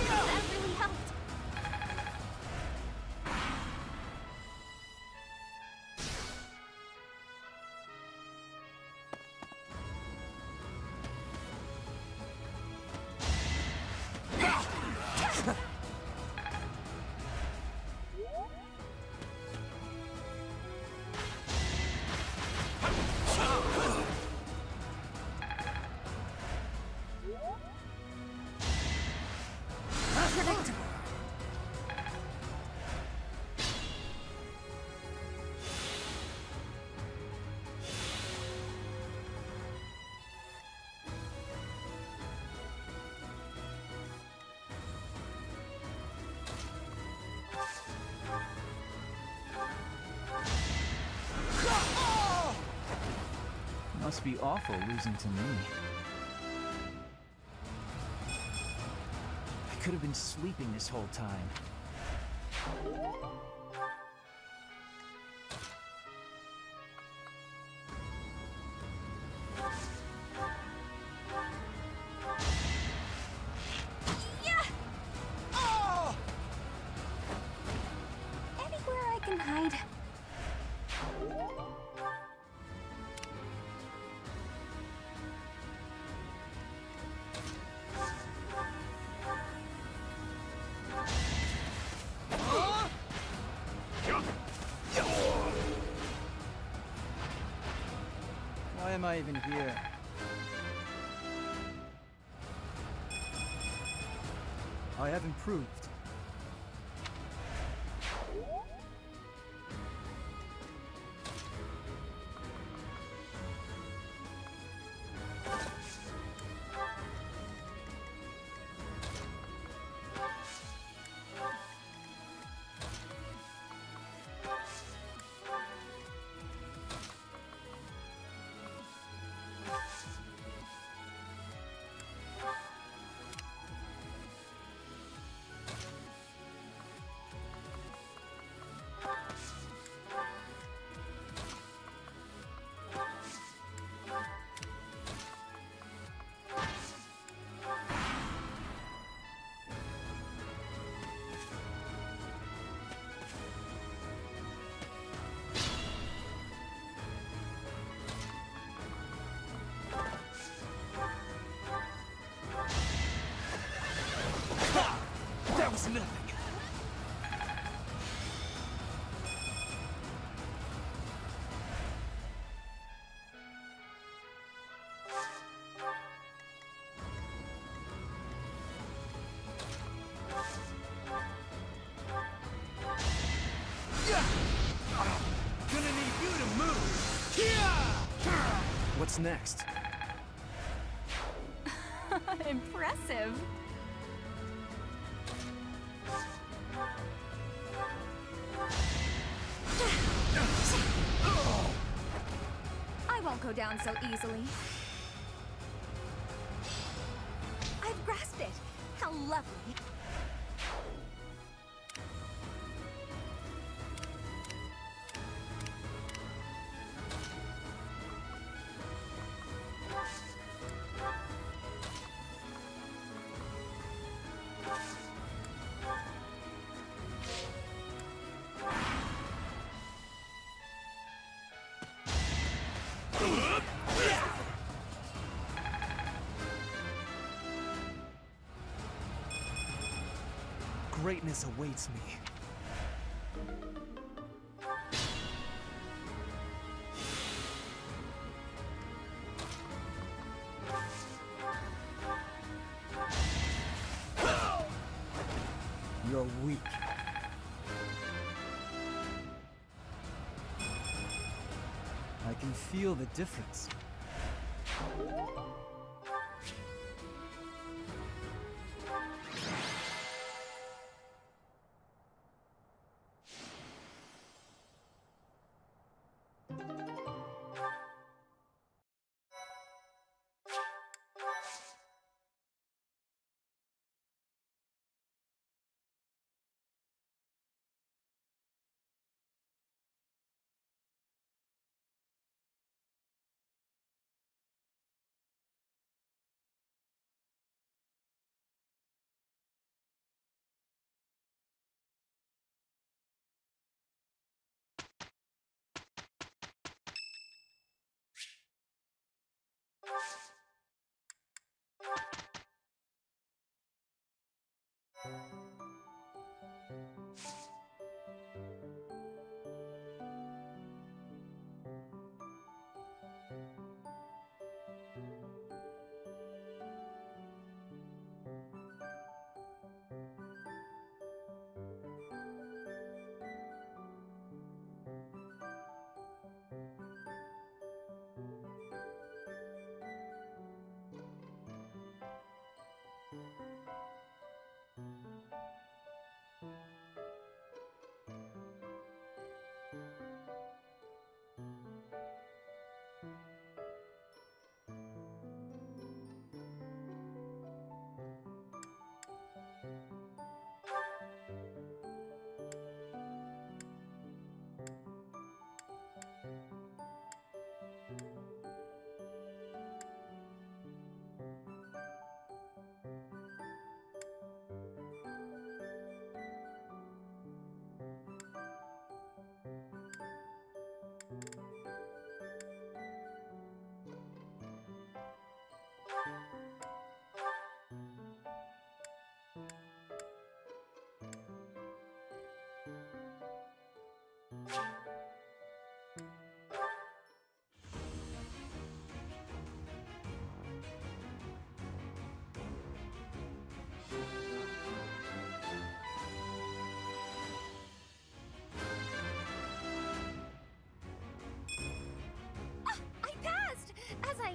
That really helped. Predictable. Must be awful losing to me. I could have been sleeping this whole time. Anywhere I can hide. am I even here? I have improved. That was nothing. Gonna need you to move. What's next? Impressive. I won't go down so easily. I've grasped it. How lovely. Greatness awaits me. You're weak. I can feel the difference.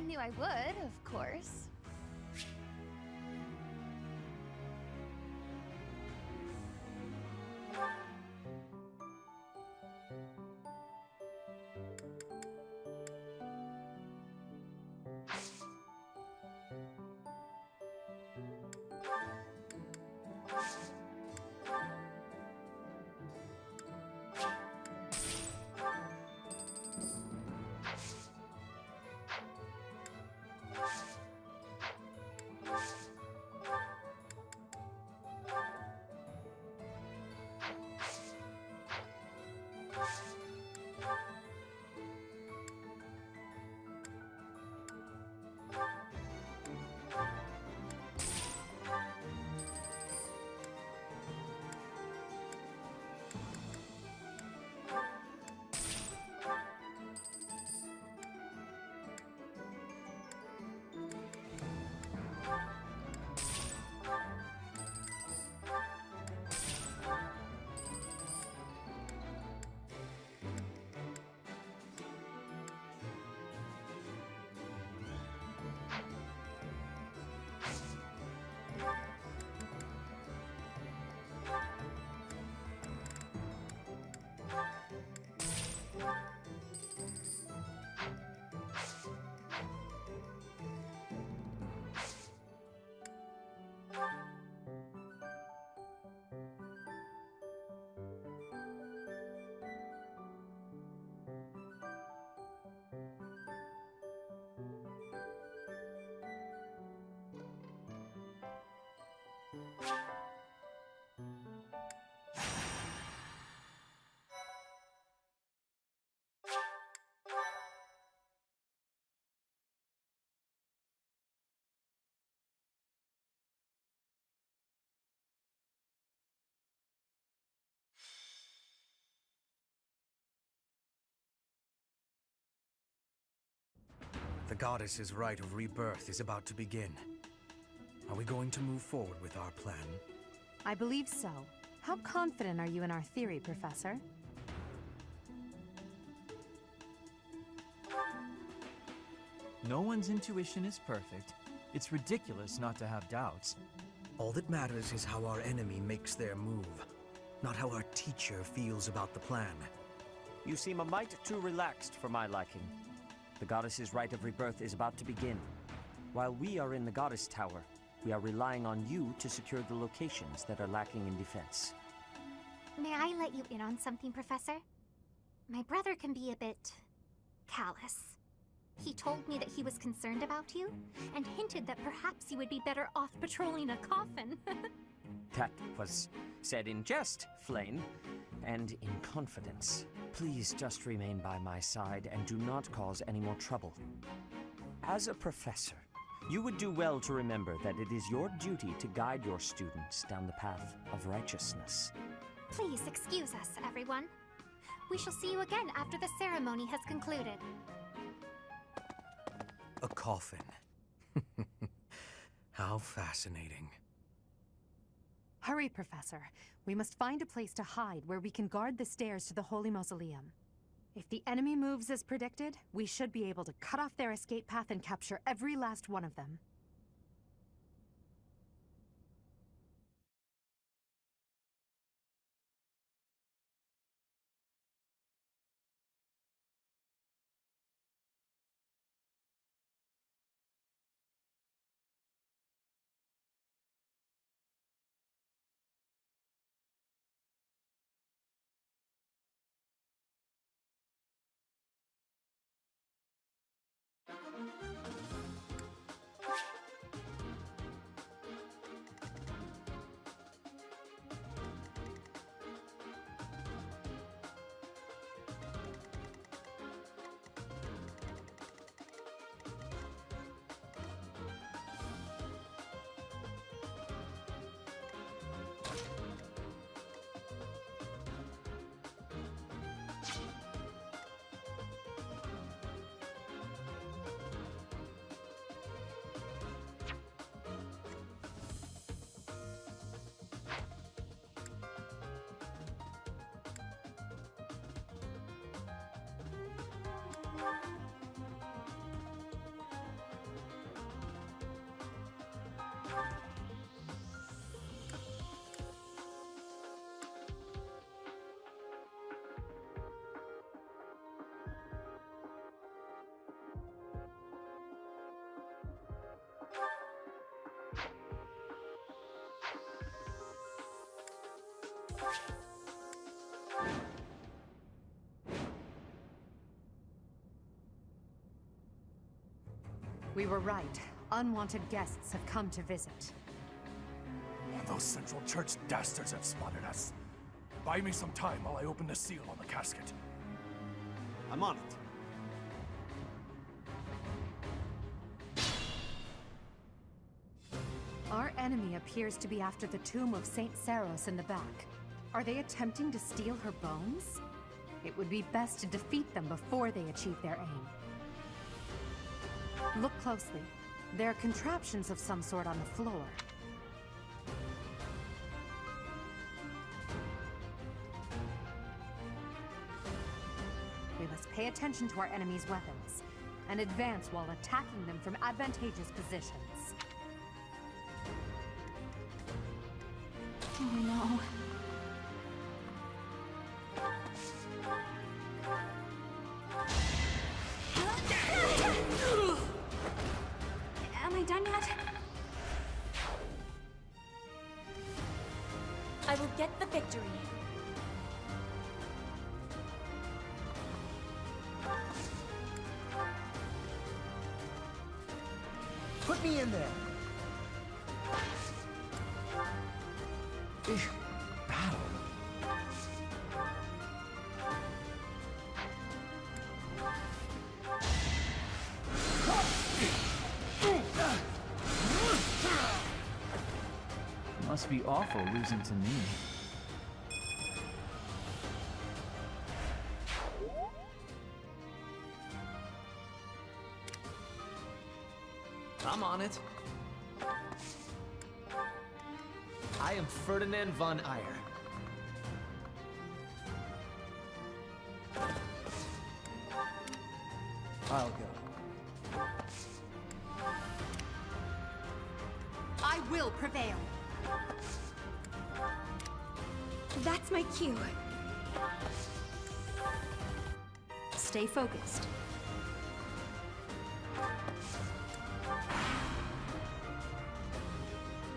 knew I would, of course. The goddess's rite of rebirth is about to begin. Are we going to move forward with our plan? I believe so. How confident are you in our theory, Professor? No one's intuition is perfect. It's ridiculous not to have doubts. All that matters is how our enemy makes their move, not how our teacher feels about the plan. You seem a mite too relaxed for my liking. The goddess's rite of rebirth is about to begin. While we are in the goddess tower, we are relying on you to secure the locations that are lacking in defense. May I let you in on something, Professor? My brother can be a bit callous. He told me that he was concerned about you, and hinted that perhaps you would be better off patrolling a coffin. That was said in jest, Flame, and in confidence. Please just remain by my side and do not cause any more trouble. As a professor, you would do well to remember that it is your duty to guide your students down the path of righteousness. Please excuse us, everyone. We shall see you again after the ceremony has concluded. A coffin. How fascinating. Hurry, Professor. We must find a place to hide where we can guard the stairs to the Holy Mausoleum. If the enemy moves as predicted, we should be able to cut off their escape path and capture every last one of them. We were right. Unwanted guests have come to visit. Those Central Church dastards have spotted us. Buy me some time while I open the seal on the casket. I'm on it. Our enemy appears to be after the tomb of Saint Saros in the back. Are they attempting to steal her bones? It would be best to defeat them before they achieve their aim. Look closely. There are contraptions of some sort on the floor. We must pay attention to our enemy's weapons, and advance while attacking them from advantageous positions. Oh no. Am I done yet? I will get the victory. Put me in there. Battle. Must be awful losing to me. I'm on it. I am Ferdinand von Eyre. I'll go. I will prevail. That's my cue. Stay focused.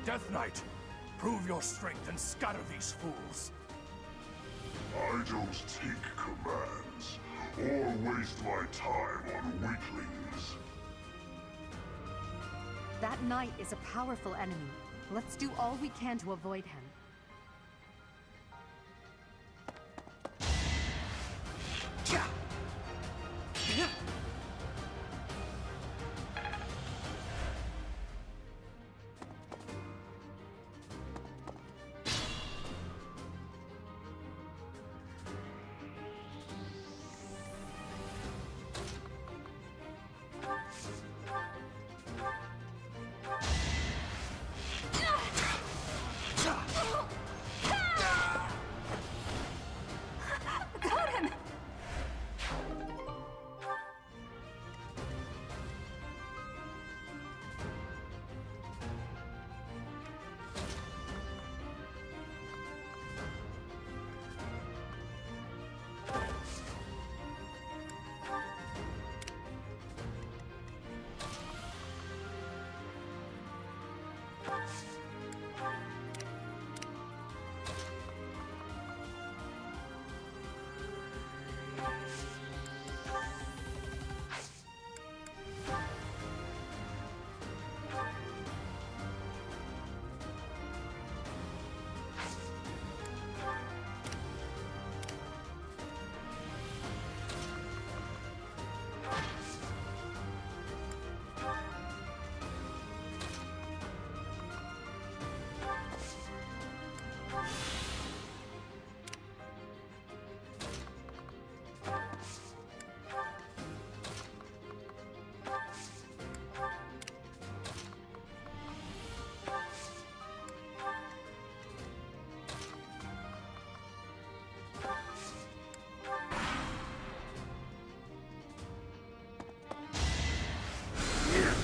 Death Knight, prove your strength and scatter these fools. I don't take commands, or waste my time on weaklings. That knight is a powerful enemy. Let's do all we can to avoid him. Got him!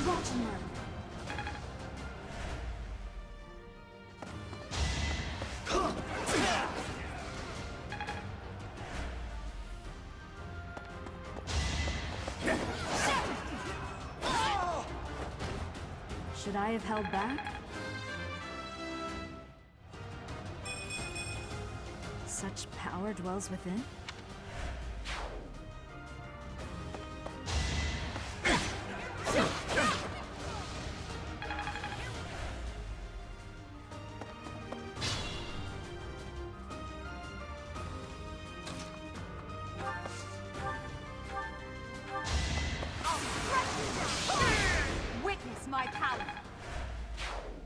Watch and learn. Should I have held back? Such power dwells within? my power.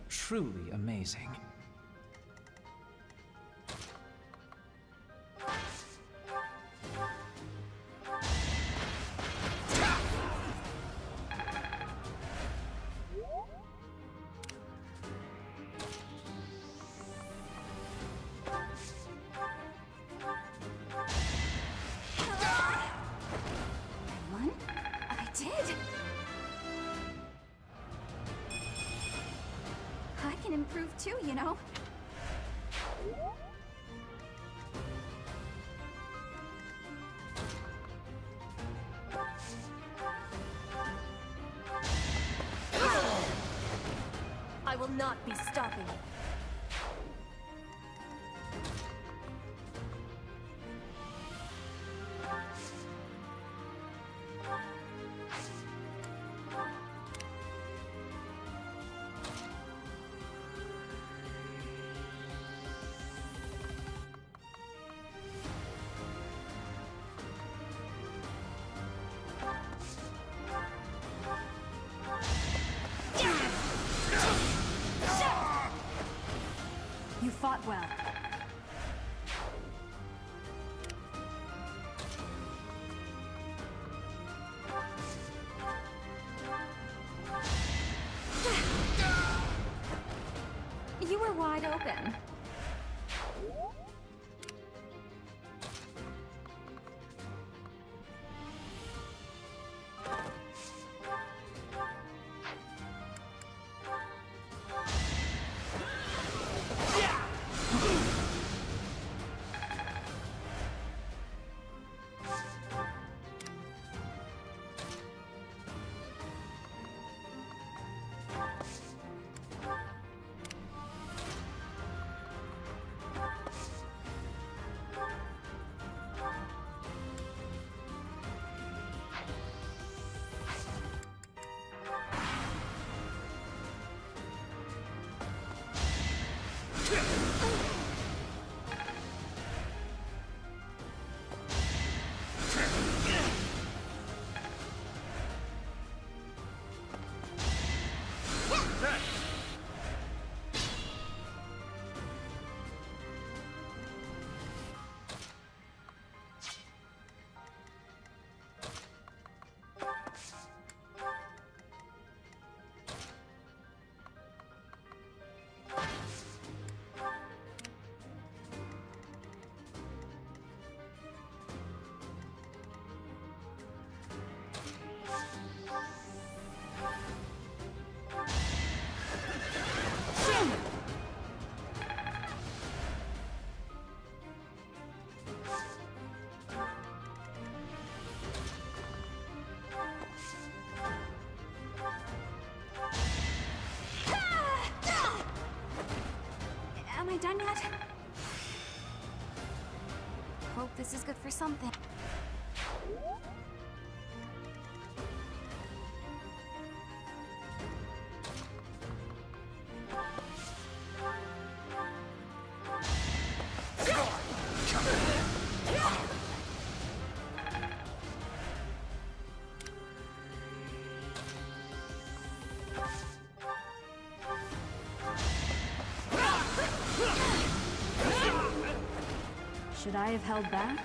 Truly amazing. I did. I can improve too, you know. I will not be stopping. You fought well. You were wide open. Am I done yet? Hope this is good for something. Should I have held back?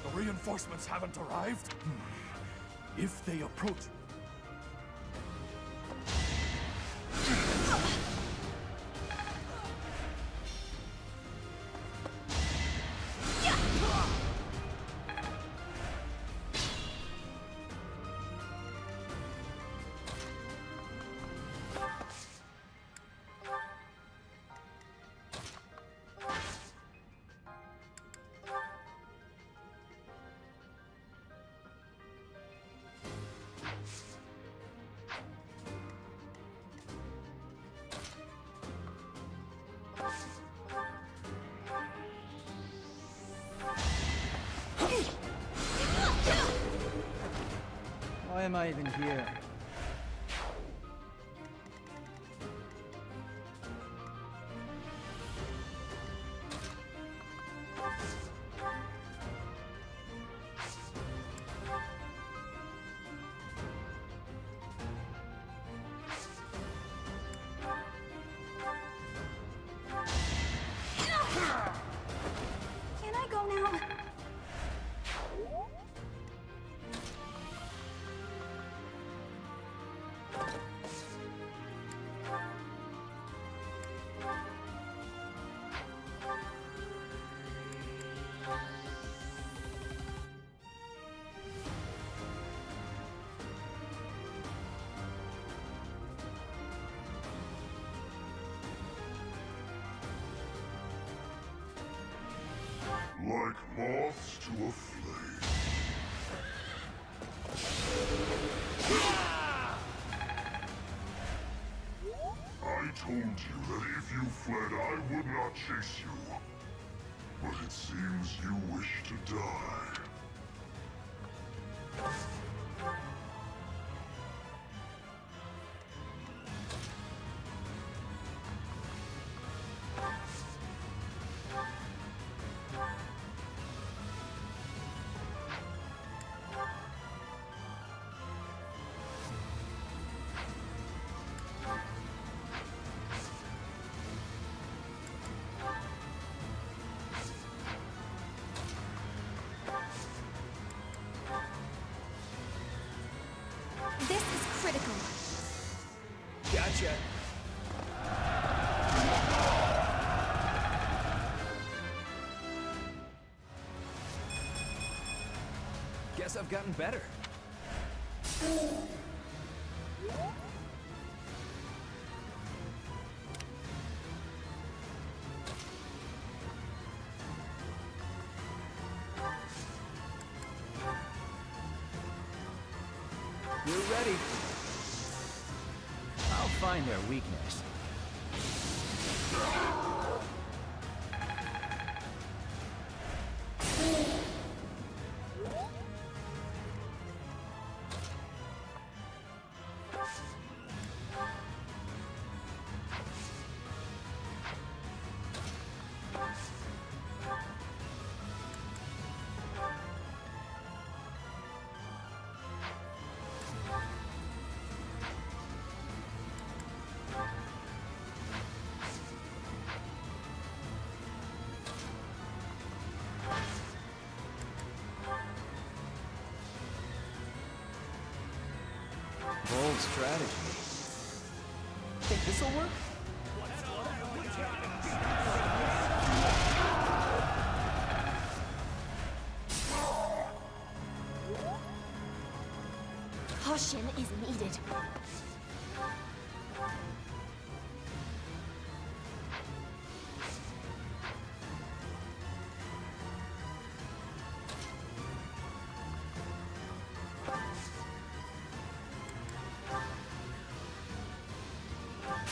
The reinforcements haven't arrived? If they approach... Why am I even here? Can I go now? Like moths to a flame. I told you that if you fled, I would not chase you. But it seems you wish to die. This is critical. Gotcha. Guess I've gotten better. You're ready. I'll find their weakness. Bold strategy. Think this'll work? Caution is needed.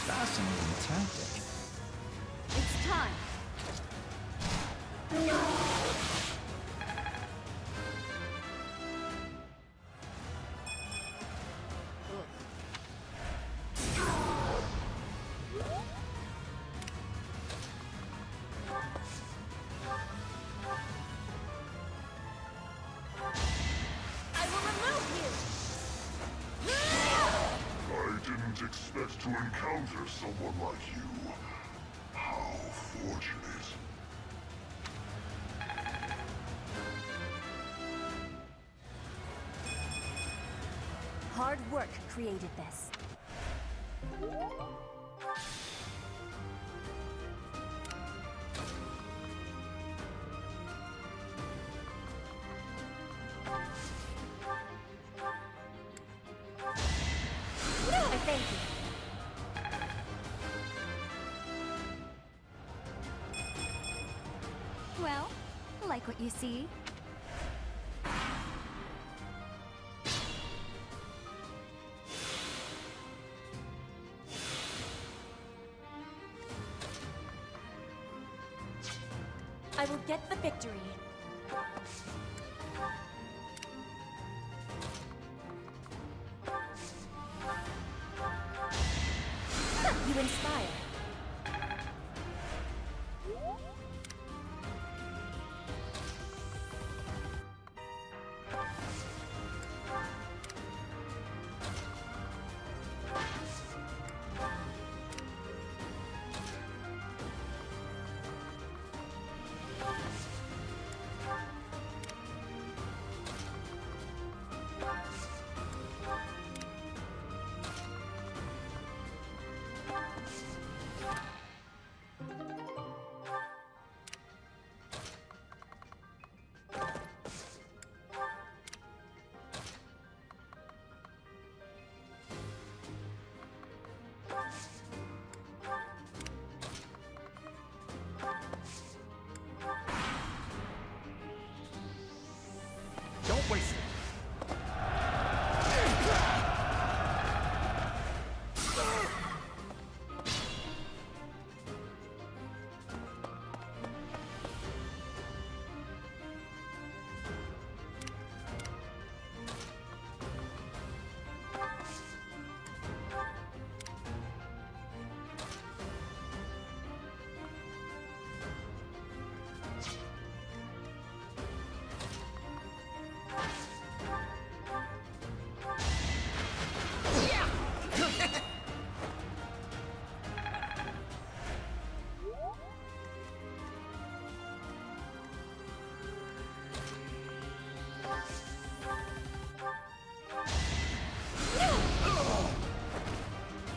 Fascinating tactic. It's time. I will remove you! I didn't expect to encounter someone like you. How fortunate. Hard work created this. I thank you. Well, like what you see? I will get the victory. inspire. Don't waste it.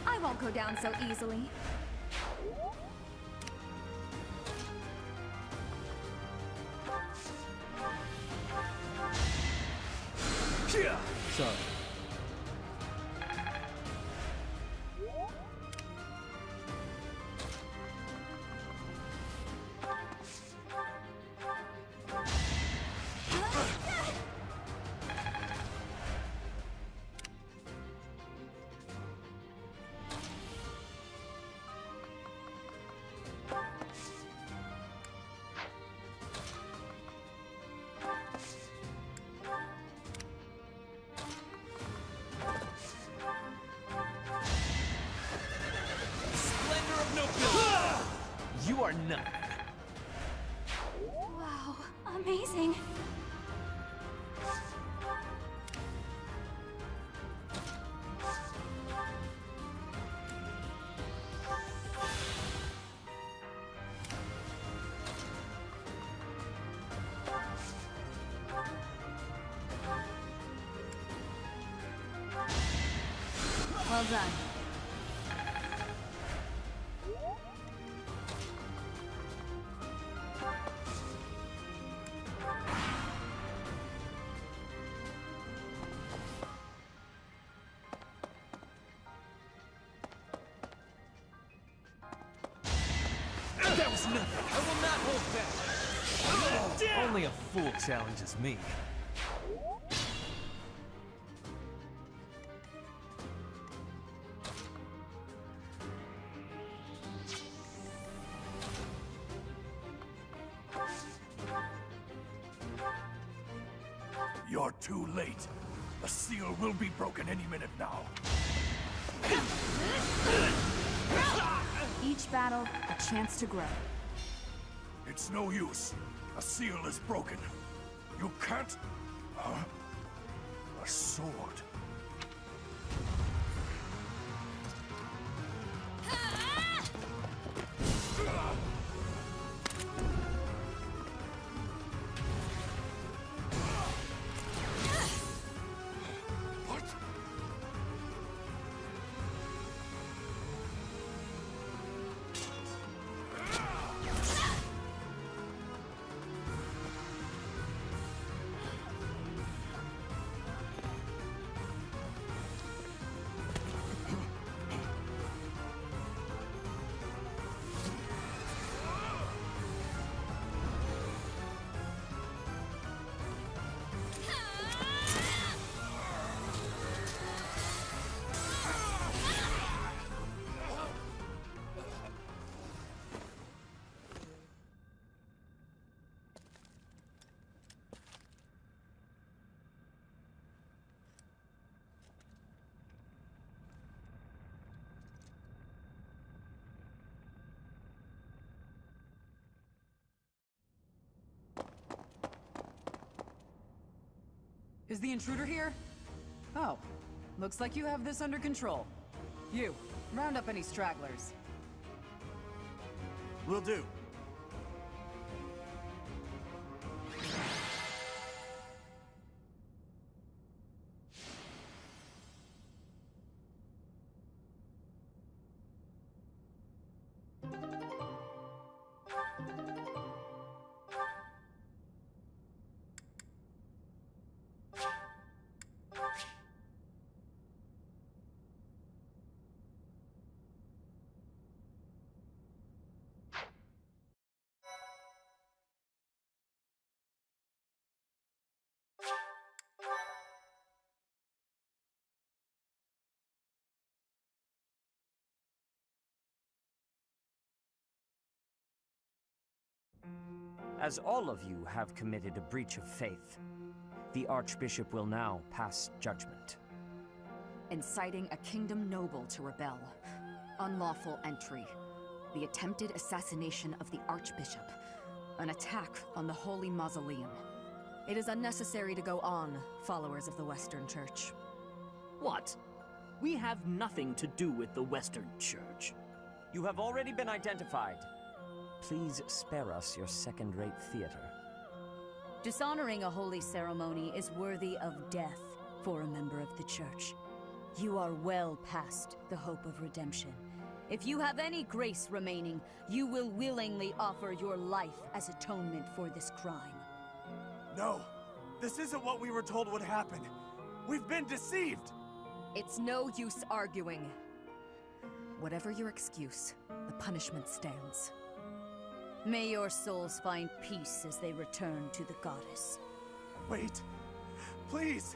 I won't go down so easily. Sorry. You are nothing. Wow, amazing. Well done. That was nothing. I will not hold back. Only a fool challenges me. You're too late. The seal will be broken any minute now. Each battle, a chance to grow. It's no use. A seal is broken. You can't... Huh? A sword. What? Is the intruder here? Oh, looks like you have this under control. You, round up any stragglers. Will do. As all of you have committed a breach of faith, the Archbishop will now pass judgment. Inciting a kingdom noble to rebel. Unlawful entry. The attempted assassination of the Archbishop. An attack on the Holy Mausoleum. It is unnecessary to go on, followers of the Western Church. What? We have nothing to do with the Western Church. You have already been identified. Please spare us your second-rate theater. Dishonoring a holy ceremony is worthy of death for a member of the Church. You are well past the hope of redemption. If you have any grace remaining, you will willingly offer your life as atonement for this crime. No, this isn't what we were told would happen. We've been deceived! It's no use arguing. Whatever your excuse, the punishment stands. May your souls find peace as they return to the goddess. Wait, please!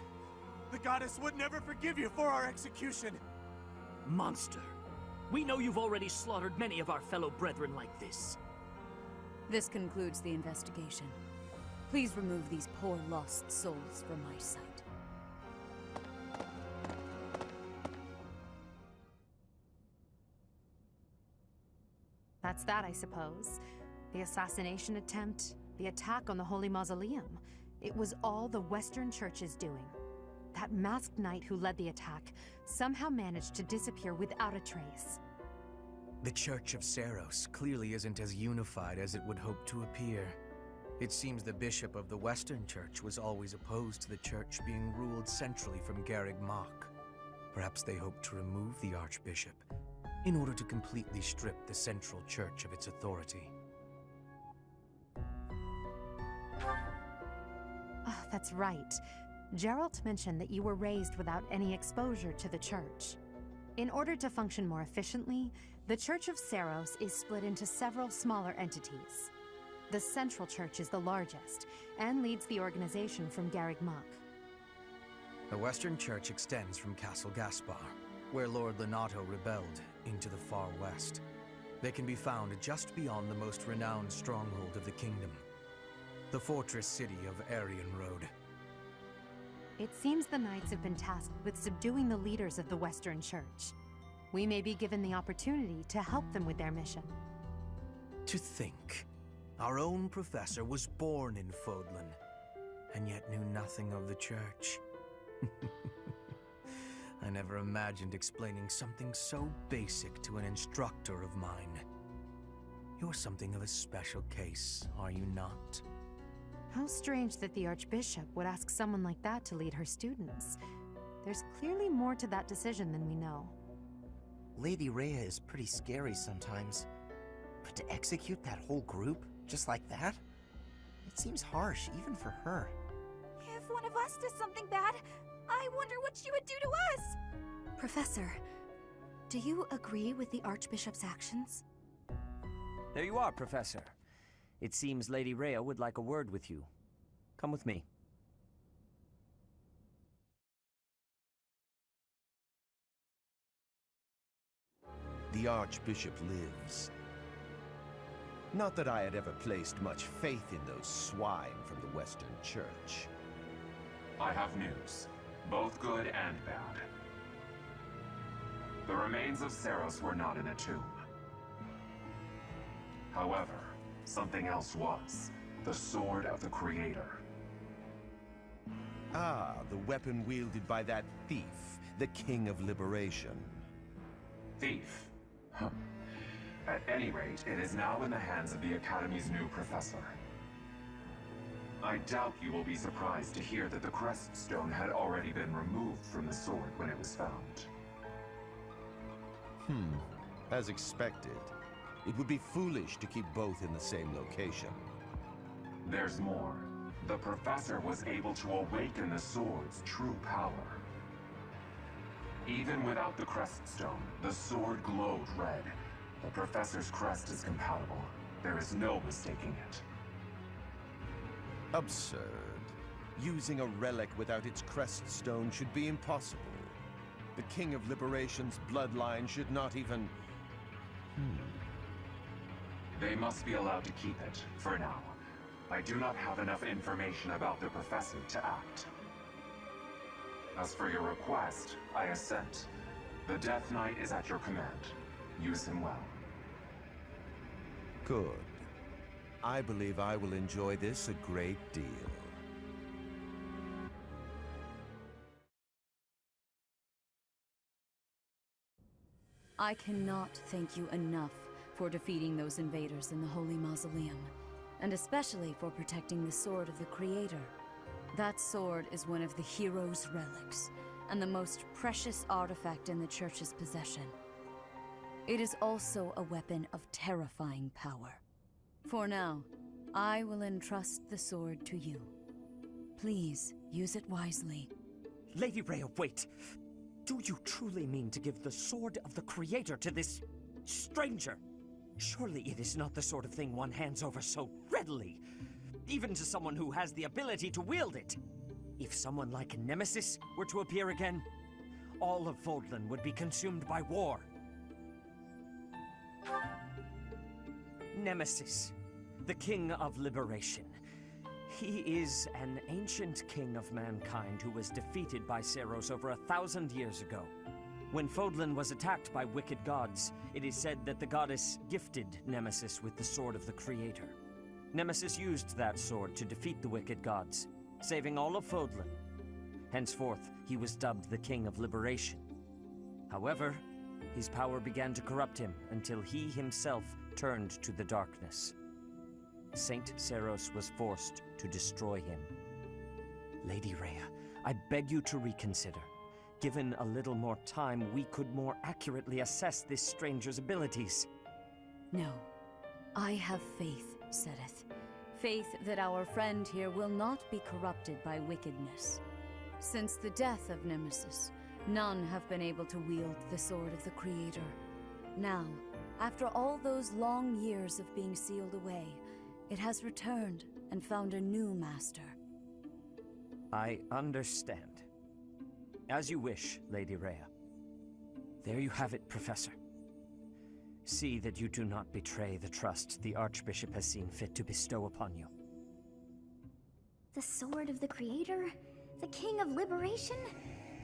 The goddess would never forgive you for our execution! Monster! We know you've already slaughtered many of our fellow brethren like this. This concludes the investigation. Please remove these poor lost souls from my sight. That's that, I suppose. The assassination attempt, the attack on the Holy Mausoleum. It was all the Western Church's doing. That masked knight who led the attack somehow managed to disappear without a trace. The Church of Seros clearly isn't as unified as it would hope to appear. It seems the Bishop of the Western Church was always opposed to the Church being ruled centrally from Garreg Mach. Perhaps they hope to remove the Archbishop in order to completely strip the Central Church of its authority. Oh, that's right. Geralt mentioned that you were raised without any exposure to the Church. In order to function more efficiently, the Church of Seros is split into several smaller entities. The Central Church is the largest, and leads the organization from Garreg Mach. The Western Church extends from Castle Gaspar, where Lord Lenato rebelled, into the far west. They can be found just beyond the most renowned stronghold of the kingdom, the fortress city of Aryan Road. It seems the Knights have been tasked with subduing the leaders of the Western Church. We may be given the opportunity to help them with their mission. To think, our own professor was born in Fodlan, and yet knew nothing of the Church. I never imagined explaining something so basic to an instructor of mine. You're something of a special case, are you not? How strange that the Archbishop would ask someone like that to lead her students. There's clearly more to that decision than we know. Lady Rhea is pretty scary sometimes. But to execute that whole group, just like that? It seems harsh, even for her. If one of us does something bad, I wonder what she would do to us! Professor, do you agree with the Archbishop's actions? There you are, Professor. It seems Lady Rhea would like a word with you. Come with me. The Archbishop lives. Not that I had ever placed much faith in those swine from the Western Church. I have news, both good and bad. The remains of Seros were not in a tomb. However, something else was. The Sword of the Creator. Ah, the weapon wielded by that thief, the King of Liberation. Thief? Huh. At any rate, it is now in the hands of the Academy's new professor. I doubt you will be surprised to hear that the crest stone had already been removed from the sword when it was found. As expected. It would be foolish to keep both in the same location. There's more. The professor was able to awaken the sword's true power. Even without the crest stone, the sword glowed red. The professor's crest is compatible. There is no mistaking it. Absurd. Using a relic without its crest stone should be impossible. The King of Liberation's bloodline should not even... They must be allowed to keep it, for now. I do not have enough information about the professor to act. As for your request, I assent. The Death Knight is at your command. Use him well. Good. I believe I will enjoy this a great deal. I cannot thank you enough for defeating those invaders in the Holy Mausoleum, and especially for protecting the Sword of the Creator. That sword is one of the hero's relics, and the most precious artifact in the Church's possession. It is also a weapon of terrifying power. For now, I will entrust the sword to you. Please, use it wisely. Lady Rhea, wait! Do you truly mean to give the Sword of the Creator to this stranger? Surely it is not the sort of thing one hands over so readily, even to someone who has the ability to wield it. If someone like Nemesis were to appear again, all of Fodlan would be consumed by war. Nemesis, the King of Liberation. He is an ancient king of mankind who was defeated by Seiros over 1,000 years ago. When Fodlan was attacked by wicked gods, it is said that the goddess gifted Nemesis with the Sword of the Creator. Nemesis used that sword to defeat the wicked gods, saving all of Fodlan. Henceforth, he was dubbed the King of Liberation. However, his power began to corrupt him until he himself turned to the darkness. Saint Seiros was forced to destroy him. Lady Rhea, I beg you to reconsider. Given a little more time, we could more accurately assess this stranger's abilities. No. I have faith, Seteth. Faith that our friend here will not be corrupted by wickedness. Since the death of Nemesis, none have been able to wield the Sword of the Creator. Now, after all those long years of being sealed away, it has returned and found a new master. I understand. As you wish, Lady Rhea. There you have it, Professor. See that you do not betray the trust the Archbishop has seen fit to bestow upon you. The Sword of the Creator? The King of Liberation?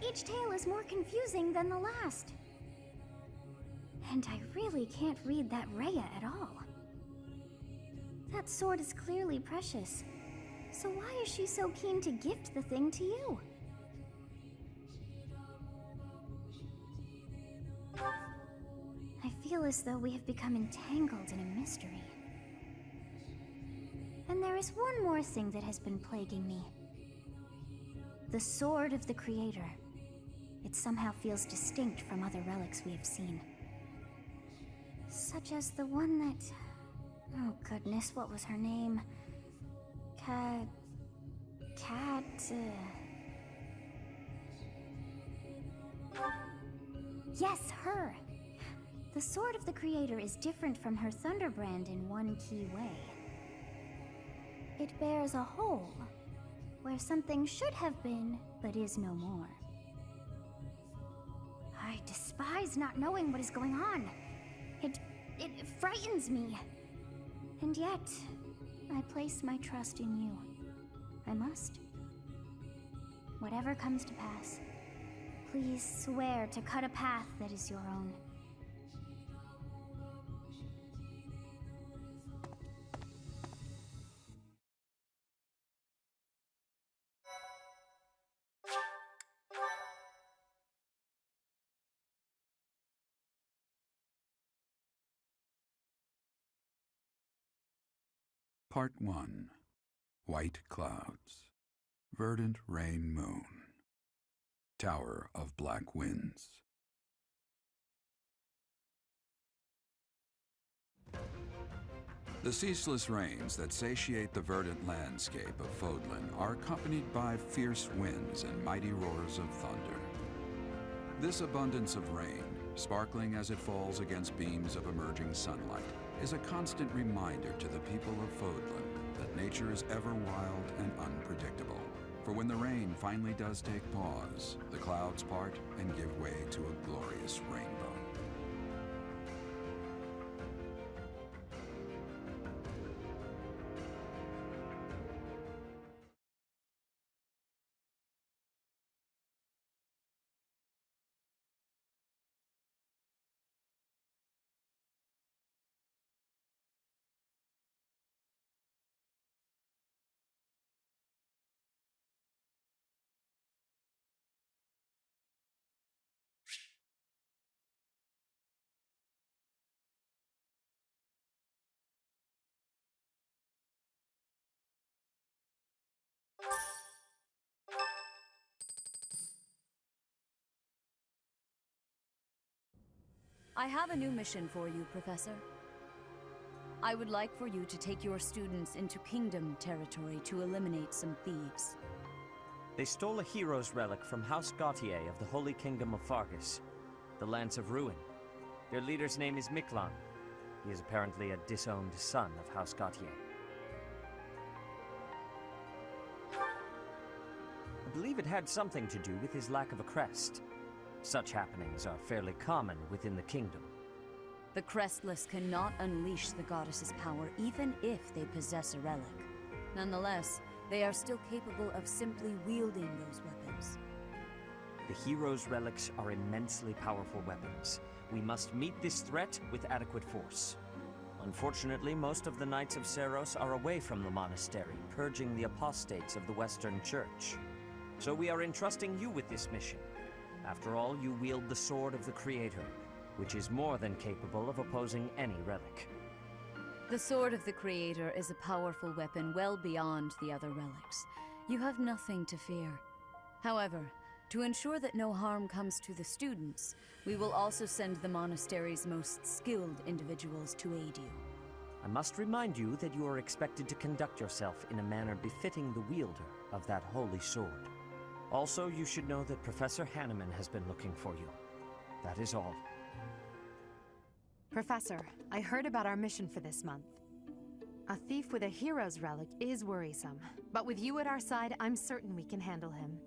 Each tale is more confusing than the last. And I really can't read that Rhea at all. That sword is clearly precious. So why is she so keen to gift the thing to you? I feel as though we have become entangled in a mystery. And there is one more thing that has been plaguing me. The Sword of the Creator. It somehow feels distinct from other relics we have seen. Such as the one that... Oh goodness, what was her name? Yes, her! The Sword of the Creator is different from her Thunderbrand in one key way. It bears a hole, where something should have been, but is no more. I despise not knowing what is going on. It frightens me. And yet, I place my trust in you. I must. Whatever comes to pass, please swear to cut a path that is your own. Part 1. White Clouds. Verdant Rain Moon. Tower of Black Winds. The ceaseless rains that satiate the verdant landscape of Fodlan are accompanied by fierce winds and mighty roars of thunder. This abundance of rain, sparkling as it falls against beams of emerging sunlight, is a constant reminder to the people of Fodlan that nature is ever wild and unpredictable. For when the rain finally does take pause, the clouds part and give way to a glorious rainbow. I have a new mission for you, Professor. I would like for you to take your students into Kingdom territory to eliminate some thieves. They stole a hero's relic from House Gautier of the Holy Kingdom of Fargus, the Lance of Ruin. Their leader's name is Miklan. He is apparently a disowned son of House Gautier. I believe it had something to do with his lack of a crest. Such happenings are fairly common within the kingdom. The Crestless cannot unleash the goddess's power even if they possess a relic. Nonetheless, they are still capable of simply wielding those weapons. The hero's relics are immensely powerful weapons. We must meet this threat with adequate force. Unfortunately, most of the Knights of Seiros are away from the monastery, purging the apostates of the Western Church. So we are entrusting you with this mission. After all, you wield the Sword of the Creator, which is more than capable of opposing any relic. The Sword of the Creator is a powerful weapon well beyond the other relics. You have nothing to fear. However, to ensure that no harm comes to the students, we will also send the monastery's most skilled individuals to aid you. I must remind you that you are expected to conduct yourself in a manner befitting the wielder of that holy sword. Also, you should know that Professor Hanneman has been looking for you. That is all. Professor, I heard about our mission for this month. A thief with a hero's relic is worrisome, but with you at our side, I'm certain we can handle him.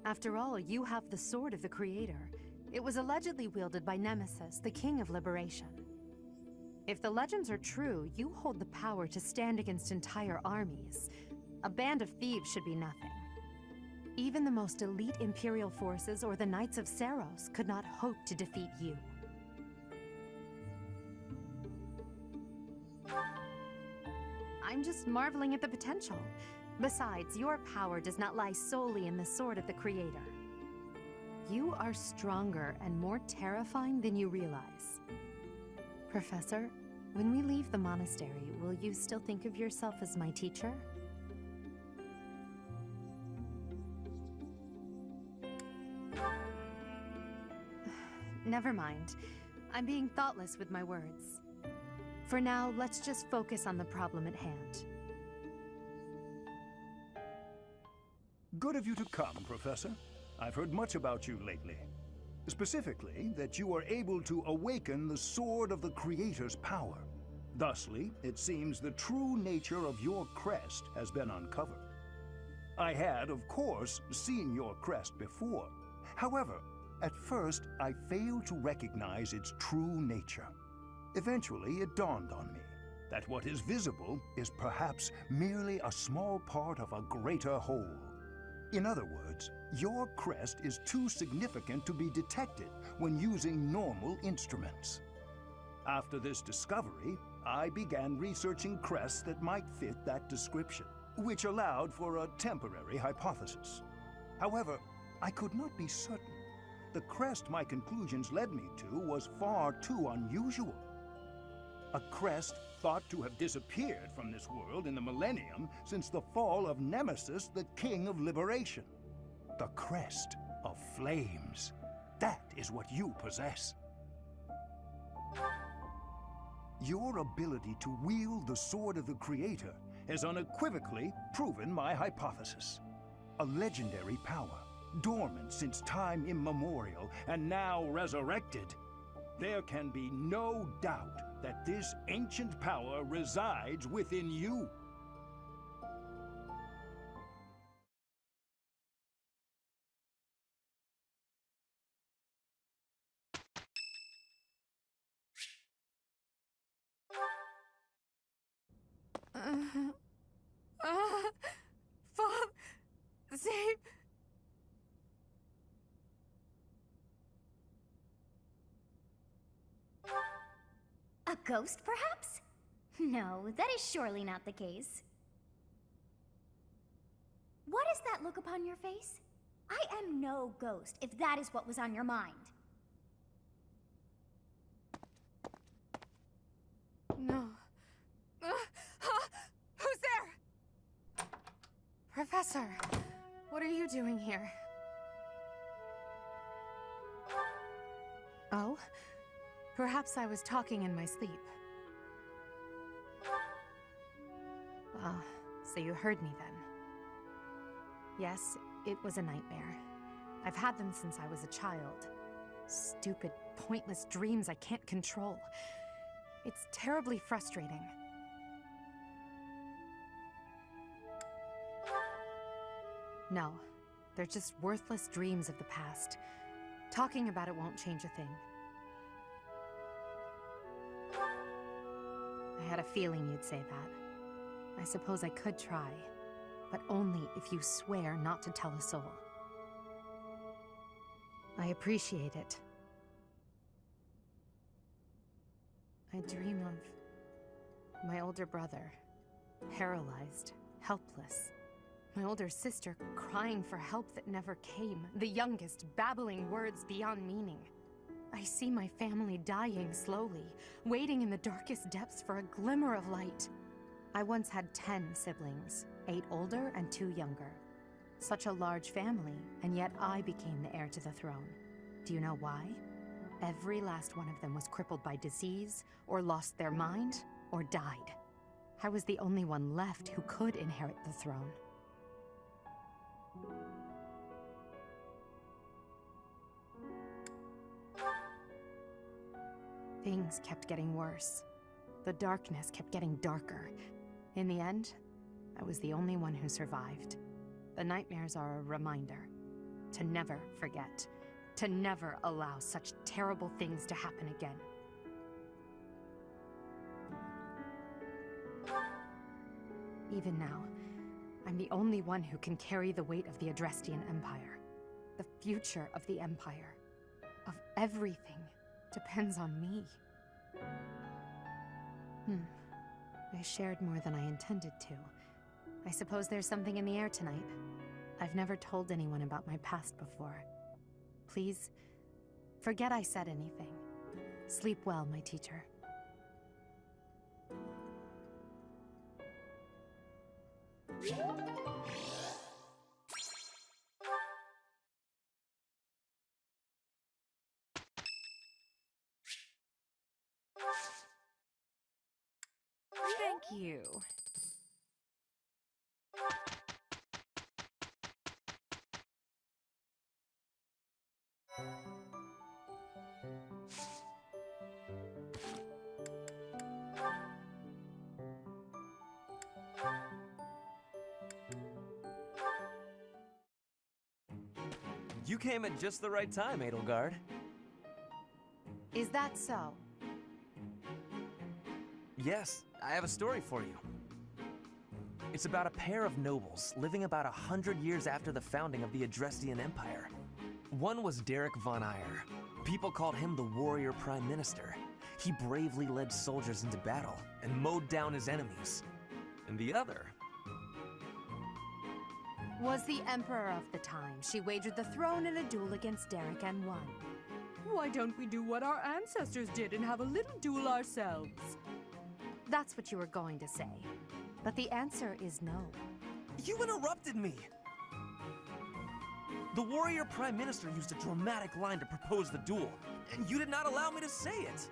After all, you have the Sword of the Creator. It was allegedly wielded by Nemesis, the King of Liberation. If the legends are true, you hold the power to stand against entire armies. A band of thieves should be nothing. Even the most elite Imperial forces or the Knights of Seiros could not hope to defeat you. I'm just marveling at the potential. Besides, your power does not lie solely in the Sword of the Creator. You are stronger and more terrifying than you realize. Professor, when we leave the monastery, will you still think of yourself as my teacher? Never mind. I'm being thoughtless with my words. For now, let's just focus on the problem at hand. Good of you to come, Professor. I've heard much about you lately. Specifically, that you are able to awaken the Sword of the Creator's power. Thusly, it seems the true nature of your crest has been uncovered. I had, of course, seen your crest before. However, at first, I failed to recognize its true nature. Eventually, it dawned on me that what is visible is perhaps merely a small part of a greater whole. In other words, your crest is too significant to be detected when using normal instruments. After this discovery, I began researching crests that might fit that description, which allowed for a temporary hypothesis. However, I could not be certain. The crest my conclusions led me to was far too unusual. A crest thought to have disappeared from this world in the millennium since the fall of Nemesis, the King of Liberation. The crest of flames. That is what you possess. Your ability to wield the Sword of the Creator has unequivocally proven my hypothesis. A legendary power, dormant since time immemorial, and now resurrected. There can be no doubt that this ancient power resides within you. Save. A ghost, perhaps? No, that is surely not the case. What is that look upon your face? I am no ghost, if that is what was on your mind. No. Who's there? Professor, what are you doing here? Oh? Perhaps I was talking in my sleep. Ah, so you heard me then. Yes, it was a nightmare. I've had them since I was a child. Stupid, pointless dreams I can't control. It's terribly frustrating. No, they're just worthless dreams of the past. Talking about it won't change a thing. I had a feeling you'd say that. I suppose I could try, but only if you swear not to tell a soul. I appreciate it. I dream of my older brother, paralyzed, helpless. My older sister crying for help that never came. The youngest babbling words beyond meaning. I see my family dying slowly, waiting in the darkest depths for a glimmer of light. I once had 10 siblings, 8 older and 2 younger. Such a large family, and yet I became the heir to the throne. Do you know why? Every last one of them was crippled by disease, or lost their mind, or died. I was the only one left who could inherit the throne. Things kept getting worse. The darkness kept getting darker. In the end, I was the only one who survived. The nightmares are a reminder to never forget, to never allow such terrible things to happen again. Even now, I'm the only one who can carry the weight of the Adrestian Empire. The future of the Empire, of everything, depends on me. I shared more than I intended to. I suppose there's something in the air tonight. I've never told anyone about my past before. Please, forget I said anything. Sleep well, my teacher. Thank you. You came at just the right time, Edelgard. Is that so? Yes, I have a story for you. It's about a pair of nobles living about 100 years after the founding of the Adrestian Empire. One was Derek von Eyre. People called him the Warrior Prime Minister. He bravely led soldiers into battle and mowed down his enemies. And the other was the Emperor of the time. She wagered the throne in a duel against Derek and won. Why don't we do what our ancestors did and have a little duel ourselves? That's what you were going to say. But the answer is no. You interrupted me! The warrior prime minister used a dramatic line to propose the duel, and you did not allow me to say it!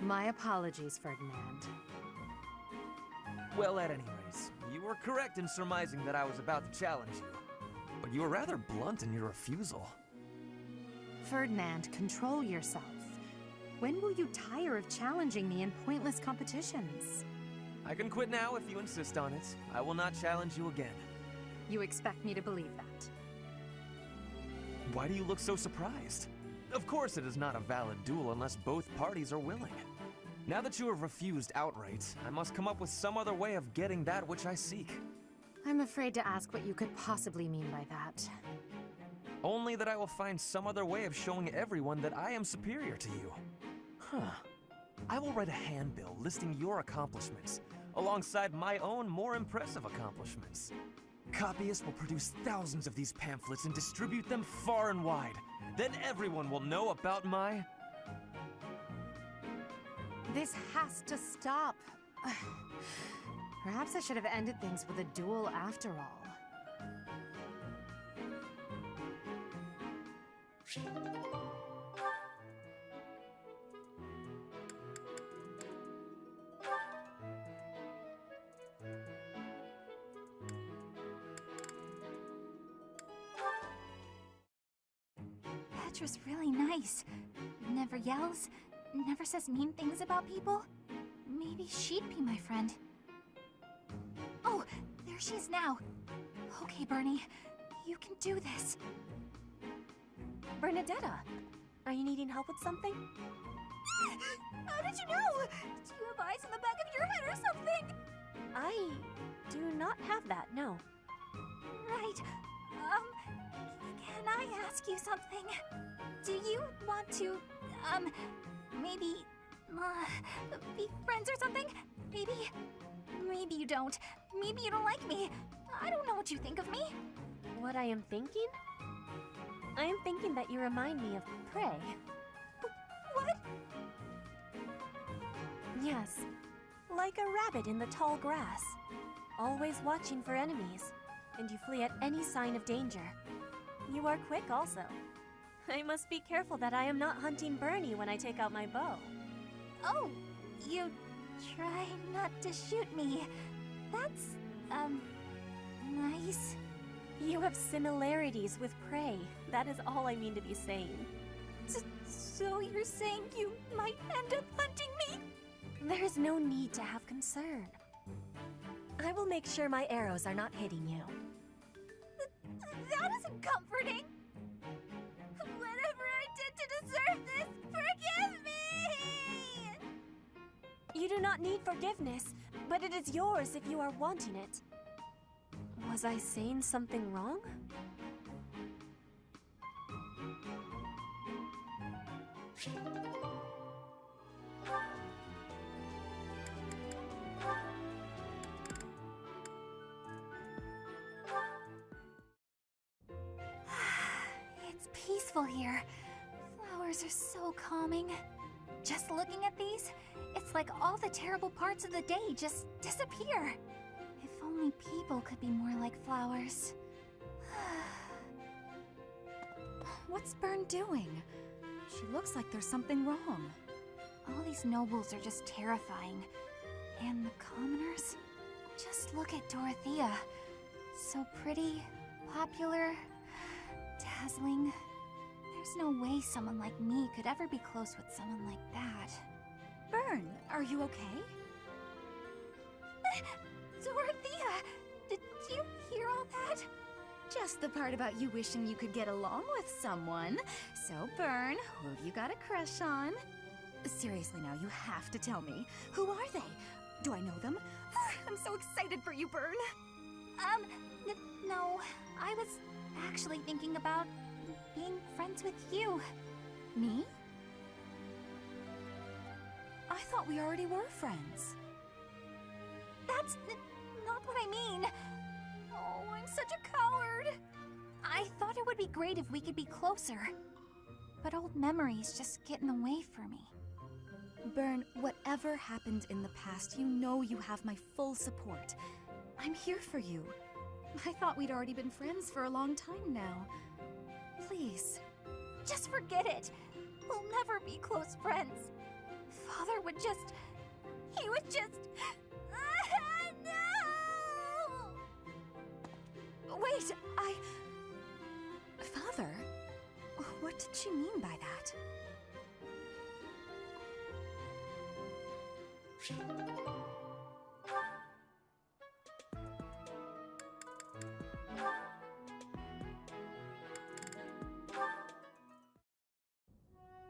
My apologies, Ferdinand. Well, at any rate, you were correct in surmising that I was about to challenge you. But you were rather blunt in your refusal. Ferdinand, control yourself. When will you tire of challenging me in pointless competitions? I can quit now if you insist on it. I will not challenge you again. You expect me to believe that? Why do you look so surprised? Of course it is not a valid duel unless both parties are willing. Now that you have refused outright, I must come up with some other way of getting that which I seek. I'm afraid to ask what you could possibly mean by that. Only that I will find some other way of showing everyone that I am superior to you. Huh. I will write a handbill listing your accomplishments, alongside my own more impressive accomplishments. Copyists will produce thousands of these pamphlets and distribute them far and wide. Then everyone will know about my... This has to stop. Perhaps I should have ended things with a duel after all. Petra's really nice. Never yells, never says mean things about people. Maybe she'd be my friend. Oh, there she is now. Okay, Bernie, you can do this. Bernadetta, are you needing help with something? How did you know? Do you have eyes in the back of your head or something? I do not have that, no. Right. Can I ask you something? Do you want to, maybe, be friends or something? Maybe you don't. Maybe you don't like me. I don't know what you think of me. What I am thinking? I am thinking that you remind me of prey. What? Yes, like a rabbit in the tall grass. Always watching for enemies, and you flee at any sign of danger. You are quick also. I must be careful that I am not hunting Bernie when I take out my bow. Oh, you try not to shoot me. That's, nice. You have similarities with prey. That is all I mean to be saying. So you're saying you might end up hunting me? There is no need to have concern. I will make sure my arrows are not hitting you. That isn't comforting. Whatever I did to deserve this, forgive me! You do not need forgiveness, but it is yours if you are wanting it. Was I saying something wrong? It's peaceful here. Flowers are so calming. Just looking at these, it's like all the terrible parts of the day just disappear. If only people could be more like flowers. What's Bern doing? She looks like there's something wrong. All these nobles are just terrifying. And the commoners? Just look at Dorothea. So pretty, popular, dazzling. There's no way someone like me could ever be close with someone like that. Bern, are you okay? Dorothea! Did you hear all that? Just the part about you wishing you could get along with someone. So, Bern, who have you got a crush on? Seriously now, you have to tell me. Who are they? Do I know them? I'm so excited for you, Bern. No. I was actually thinking about being friends with you. Me? I thought we already were friends. That's not what I mean. Oh, I'm such a coward. I thought it would be great if we could be closer. But old memories just get in the way for me. Byrne, whatever happened in the past, you know you have my full support. I'm here for you. I thought we'd already been friends for a long time now. Please. Just forget it. We'll never be close friends. Father would just... He would just... No! Wait, Father? What did she mean by that?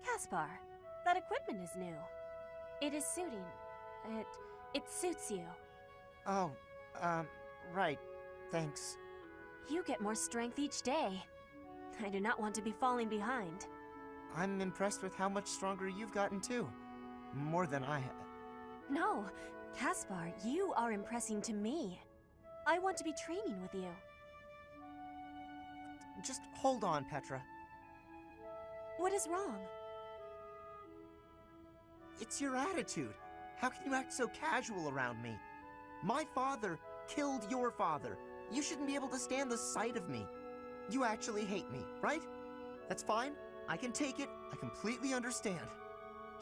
Caspar, that equipment is new. It is suiting. It suits you. Oh, right. Thanks. You get more strength each day. I do not want to be falling behind. I'm impressed with how much stronger you've gotten too. More than I have. No, Caspar, you are impressing to me. I want to be training with you. Just hold on, Petra. What is wrong? It's your attitude. How can you act so casual around me? My father killed your father. You shouldn't be able to stand the sight of me. You actually hate me, right? That's fine. I can take it. I completely understand.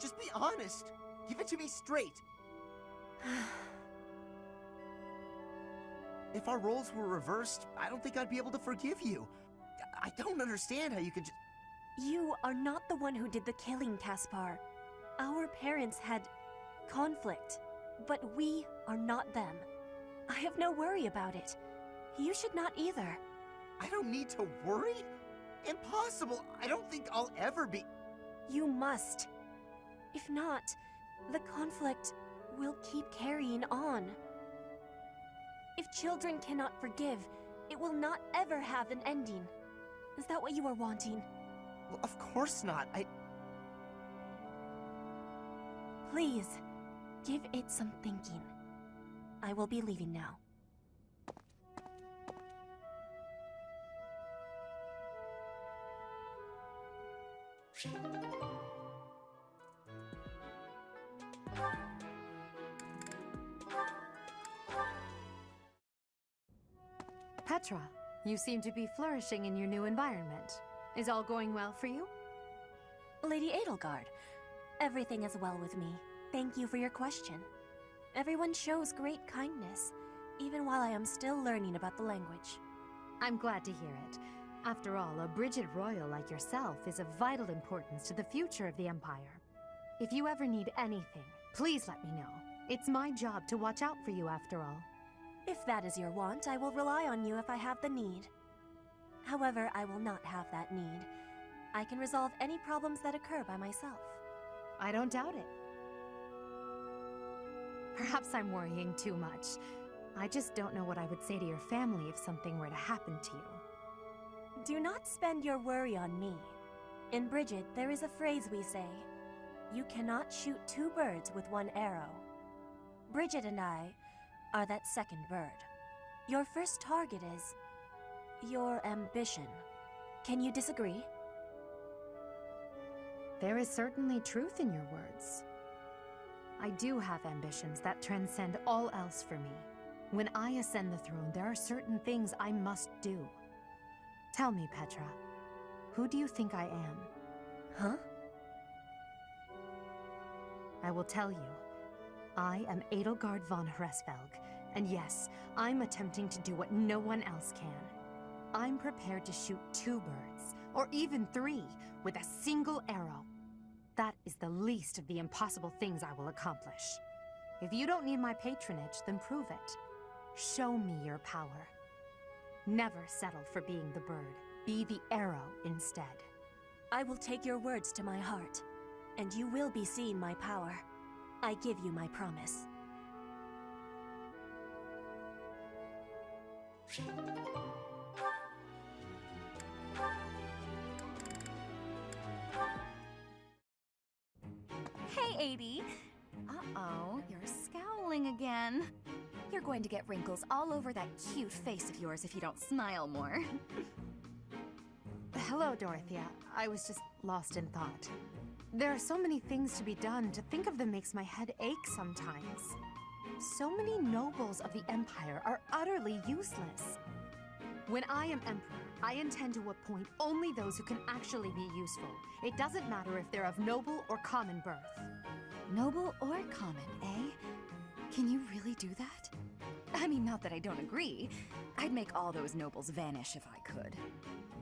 Just be honest. Give it to me straight. If our roles were reversed, I don't think I'd be able to forgive you. I don't understand how you could just... You are not the one who did the killing, Caspar. Our parents had conflict, but we are not them. I have no worry about it. You should not either. I don't need to worry? Impossible! I don't think I'll ever be... You must. If not, the conflict will keep carrying on. If children cannot forgive, it will not ever have an ending. Is that what you are wanting? Well, of course not. Please, give it some thinking. I will be leaving now. Petra, you seem to be flourishing in your new environment. Is all going well for you? Lady Edelgard, everything is well with me. Thank you for your question. Everyone shows great kindness, even while I am still learning about the language. I'm glad to hear it. After all, a Brigid Royal like yourself is of vital importance to the future of the Empire. If you ever need anything, please let me know. It's my job to watch out for you after all. If that is your want, I will rely on you if I have the need. However, I will not have that need. I can resolve any problems that occur by myself. I don't doubt it. Perhaps I'm worrying too much. I just don't know what I would say to your family if something were to happen to you. Do not spend your worry on me. In Brigid, there is a phrase we say. You cannot shoot two birds with one arrow. Brigid and I are that second bird. Your first target is your ambition. Can you disagree? There is certainly truth in your words. I do have ambitions that transcend all else for me. When I ascend the throne, there are certain things I must do. Tell me, Petra, who do you think I am? Huh? I will tell you. I am Edelgard von Hresvelg, and yes, I'm attempting to do what no one else can. I'm prepared to shoot 2 birds, or even 3, with a single arrow. That is the least of the impossible things I will accomplish. If you don't need my patronage, then prove it. Show me your power. Never settle for being the bird. Be the arrow instead. I will take your words to my heart, and you will be seeing my power. I give you my promise. Hey, Adie. Uh-oh, you're scowling again. You're going to get wrinkles all over that cute face of yours if you don't smile more. Hello, Dorothea. I was just lost in thought. There are so many things to be done. To think of them makes my head ache sometimes. So many nobles of the Empire are utterly useless. When I am Emperor, I intend to appoint only those who can actually be useful. It doesn't matter if they're of noble or common birth. Noble or common, eh? Can you really do that? I mean, not that I don't agree. I'd make all those nobles vanish if I could.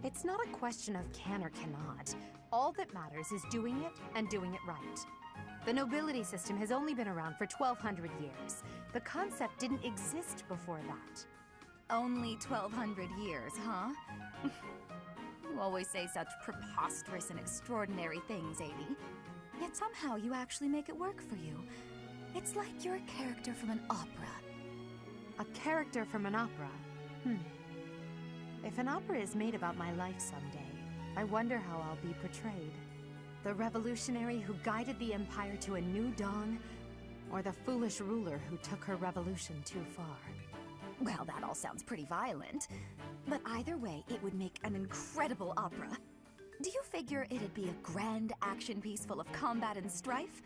It's not a question of can or cannot. All that matters is doing it and doing it right. The nobility system has only been around for 1,200 years. The concept didn't exist before that. Only 1,200 years, huh? You always say such preposterous and extraordinary things, Amy. Yet somehow you actually make it work for you. It's like you're a character from an opera. A character from an opera? If an opera is made about my life someday, I wonder how I'll be portrayed. The revolutionary who guided the Empire to a new dawn, or the foolish ruler who took her revolution too far? Well, that all sounds pretty violent. But either way, it would make an incredible opera. Do you figure it'd be a grand action piece full of combat and strife?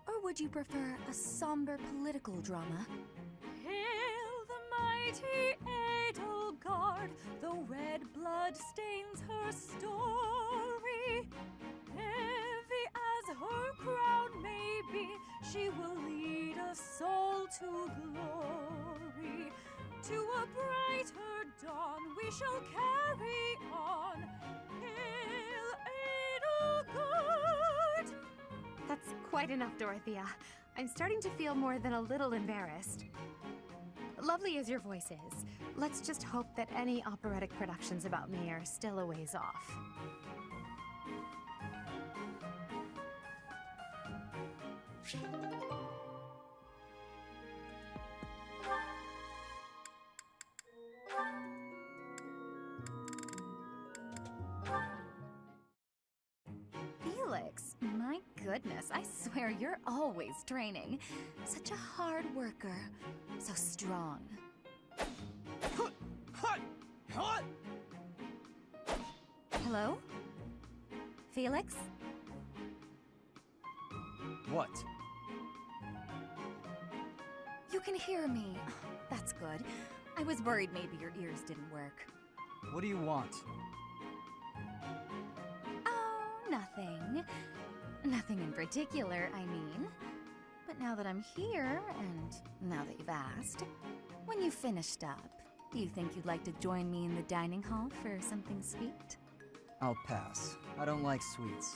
Or would you prefer a somber political drama? Hail the mighty Edelgard, though red blood stains her story. Heavy as her crown may be, she will lead us all to glory. To a brighter dawn we shall carry on. Hail Edelgard! That's quite enough, Dorothea. I'm starting to feel more than a little embarrassed. Lovely as your voice is, let's just hope that any operatic productions about me are still a ways off. Felix, my goodness, I swear you're always training. Such a hard worker. So strong. Hello? Felix? What? You can hear me. That's good. I was worried maybe your ears didn't work. What do you want? Oh, nothing. Nothing in particular, I mean. But now that I'm here, and now that you've asked, when you've finished up, do you think you'd like to join me in the dining hall for something sweet? I'll pass. I don't like sweets.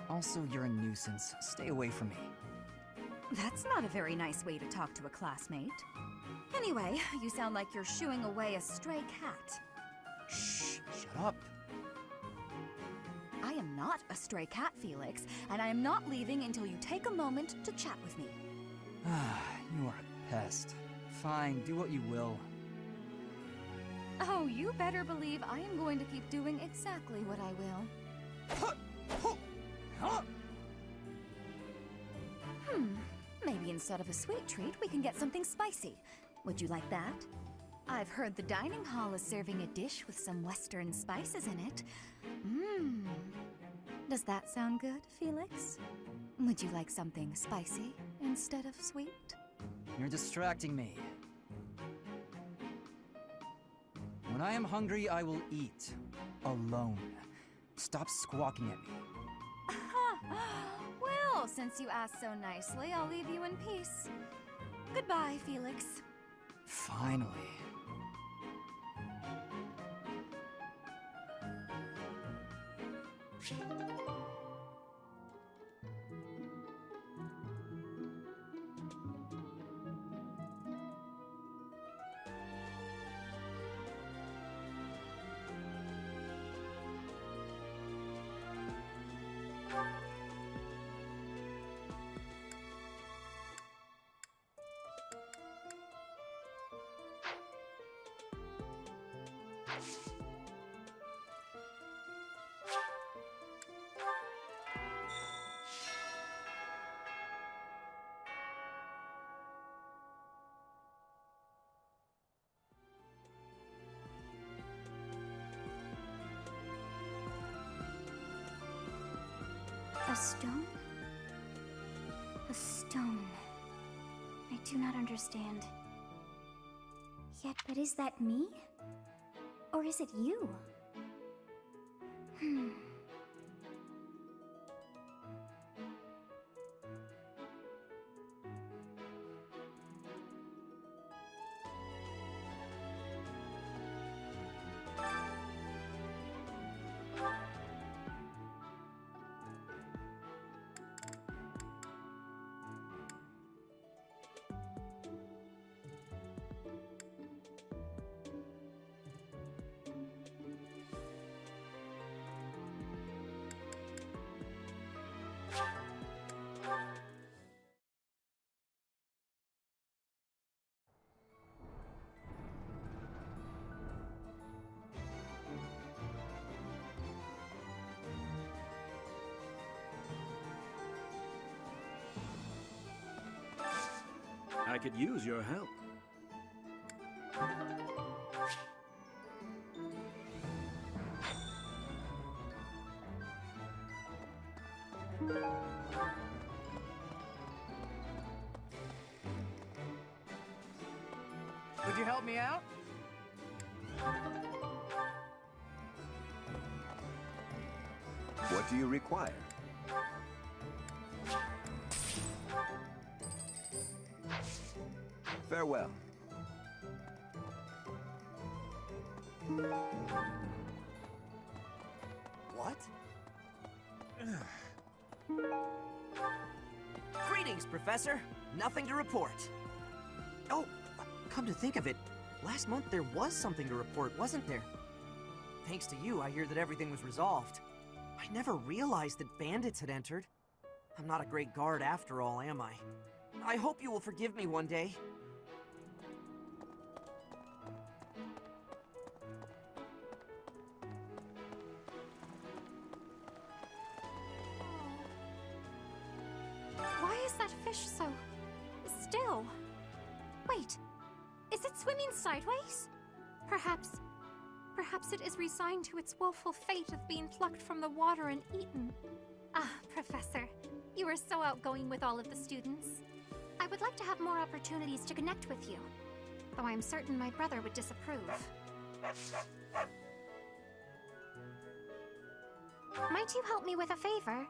Also, you're a nuisance. Stay away from me. That's not a very nice way to talk to a classmate. Anyway, you sound like you're shooing away a stray cat. Shh, shut up. I am not a stray cat, Felix, and I am not leaving until you take a moment to chat with me. You are a pest. Fine, do what you will. Oh, you better believe I am going to keep doing exactly what I will. Maybe instead of a sweet treat, we can get something spicy. Would you like that? I've heard the dining hall is serving a dish with some Western spices in it. Does that sound good, Felix? Would you like something spicy instead of sweet? You're distracting me. When I am hungry, I will eat. Alone. Stop squawking at me. Well, since you asked so nicely, I'll leave you in peace. Goodbye, Felix. Finally. A stone? A stone. I do not understand. Yet, but is that me? Or is it you? I could use your help. Would you help me out? What do you require? Farewell. What? Greetings, Professor. Nothing to report. Oh, come to think of it, last month there was something to report, wasn't there? Thanks to you, I hear that everything was resolved. I never realized that bandits had entered. I'm not a great guard after all, am I? I hope you will forgive me one day. Why is that fish so still? Wait, is it swimming sideways? Perhaps it is resigned to its woeful fate of being plucked from the water and eaten. Ah, Professor, you are so outgoing with all of the students. I would like to have more opportunities to connect with you, though I'm certain my brother would disapprove. Might you help me with a favor?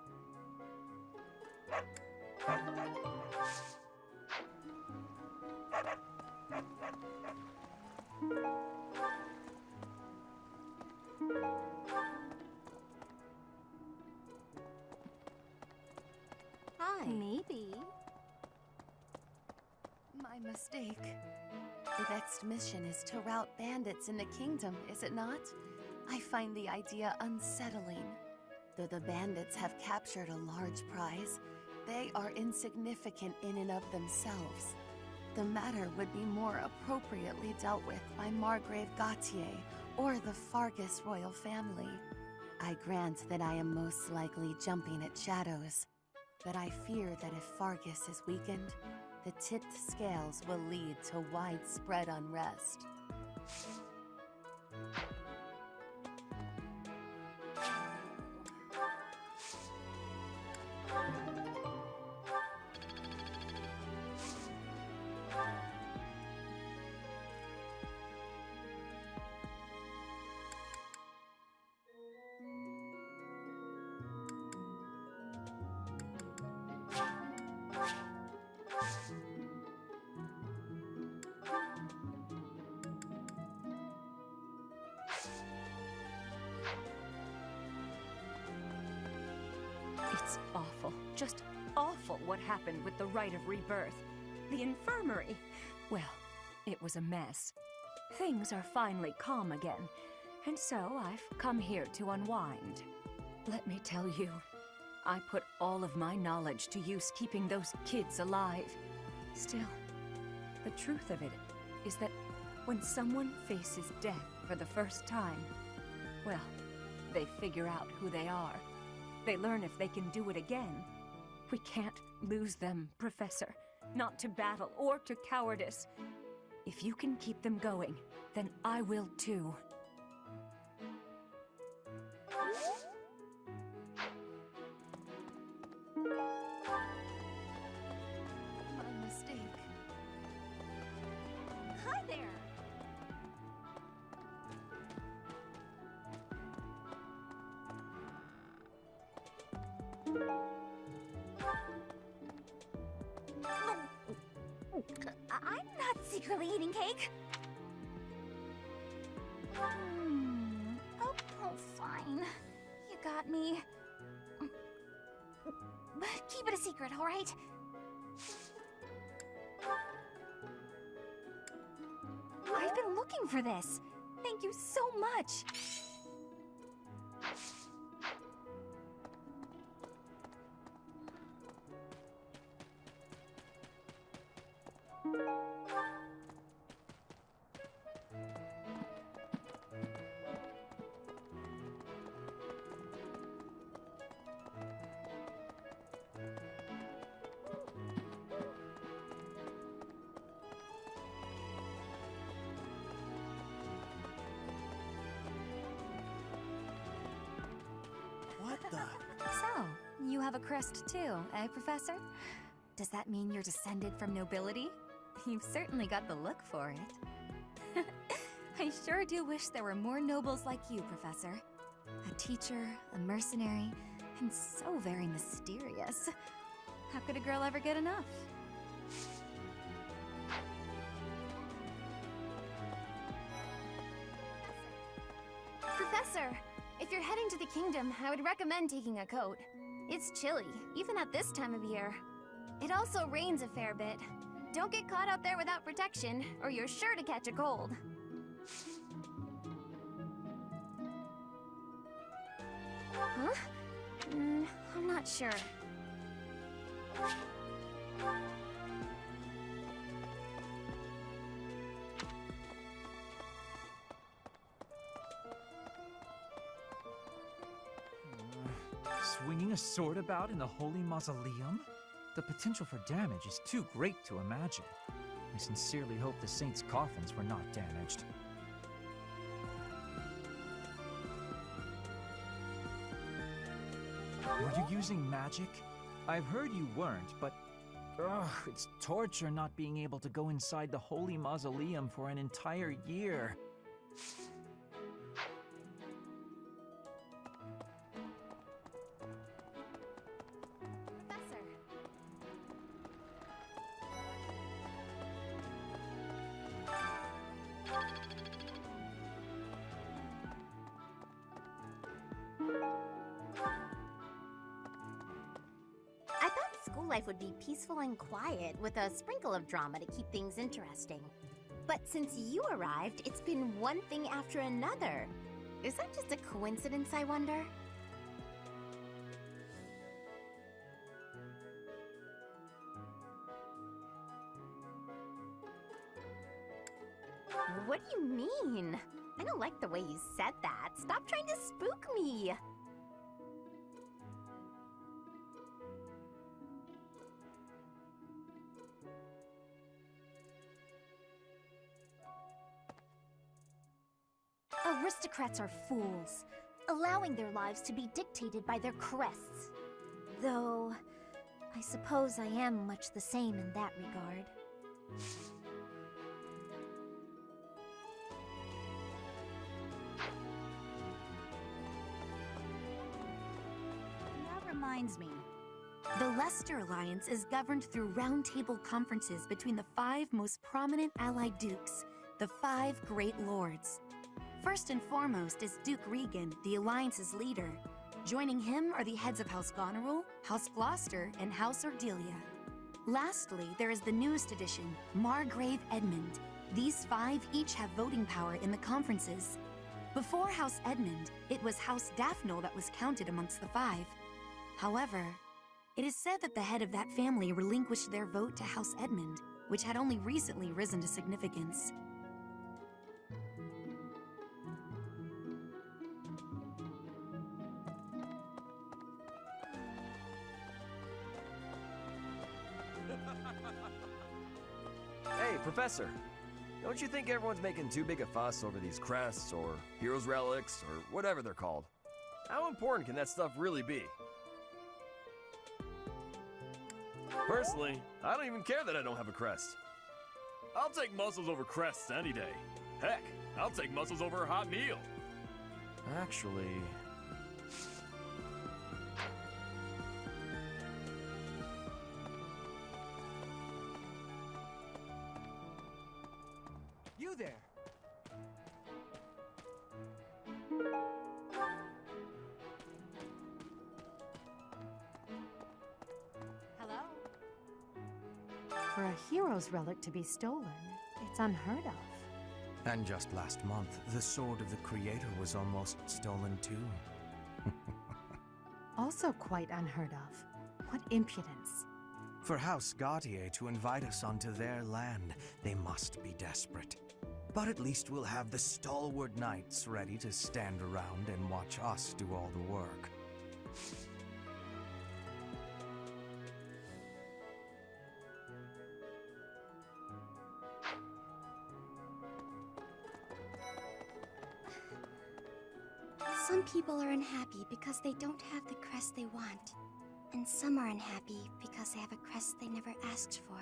Hi. Maybe. My mistake. The next mission is to rout bandits in the kingdom, is it not? I find the idea unsettling. Though the bandits have captured a large prize, they are insignificant in and of themselves. The matter would be more appropriately dealt with by Margrave Gautier or the Fargus royal family. I grant that I am most likely jumping at shadows, but I fear that if Fargus is weakened, the tipped scales will lead to widespread unrest. It's awful, just awful what happened with the Rite of Rebirth. The infirmary. Well, it was a mess. Things are finally calm again, and so I've come here to unwind. Let me tell you, I put all of my knowledge to use keeping those kids alive. Still, the truth of it is that when someone faces death for the first time, well, they figure out who they are. They learn if they can do it again. We can't lose them, Professor. Not to battle or to cowardice. If you can keep them going, then I will too. I'm not secretly eating cake. Oh, fine. You got me. Keep it a secret, all right? I've been looking for this. Thank you so much. What the? So, you have a crest too, eh, Professor? Does that mean you're descended from nobility? You've certainly got the look for it. I sure do wish there were more nobles like you, Professor. A teacher, a mercenary, and so very mysterious. How could a girl ever get enough? Professor, if you're heading to the kingdom, I would recommend taking a coat. It's chilly, even at this time of year. It also rains a fair bit. Don't get caught out there without protection, or you're sure to catch a cold. Huh? I'm not sure. Swinging a sword about in the Holy Mausoleum? The potential for damage is too great to imagine. I sincerely hope the saints' coffins were not damaged. Were you using magic? I've heard you weren't, but it's torture not being able to go inside the Holy Mausoleum for an entire year. I thought school life would be peaceful and quiet, with a sprinkle of drama to keep things interesting. But since you arrived, it's been one thing after another. Is that just a coincidence, I wonder? What do you mean? I don't like the way you said that. Stop trying to spook me. Aristocrats are fools, allowing their lives to be dictated by their crests. Though, I suppose I am much the same in that regard. That reminds me. The Leicester Alliance is governed through roundtable conferences between the 5 most prominent allied dukes, the 5 Great Lords. First and foremost is Duke Regan, the Alliance's leader. Joining him are the heads of House Goneril, House Gloucester, and House Ordelia. Lastly, there is the newest addition, Margrave Edmund. These 5 each have voting power in the conferences. Before House Edmund, it was House Daphne that was counted amongst the 5. However, it is said that the head of that family relinquished their vote to House Edmund, which had only recently risen to significance. Hey, Professor. Don't you think everyone's making too big a fuss over these crests, or heroes' relics, or whatever they're called? How important can that stuff really be? Personally, I don't even care that I don't have a crest. I'll take muscles over crests any day. Heck, I'll take muscles over a hot meal. Actually... you there? Hello? For a hero's relic to be stolen, it's unheard of. And just last month, the sword of the Creator was almost stolen too. Also quite unheard of. What impudence. For House Gautier to invite us onto their land, they must be desperate. But at least we'll have the stalwart knights ready to stand around and watch us do all the work. Some people are unhappy because they don't have the crest they want. And some are unhappy because they have a crest they never asked for.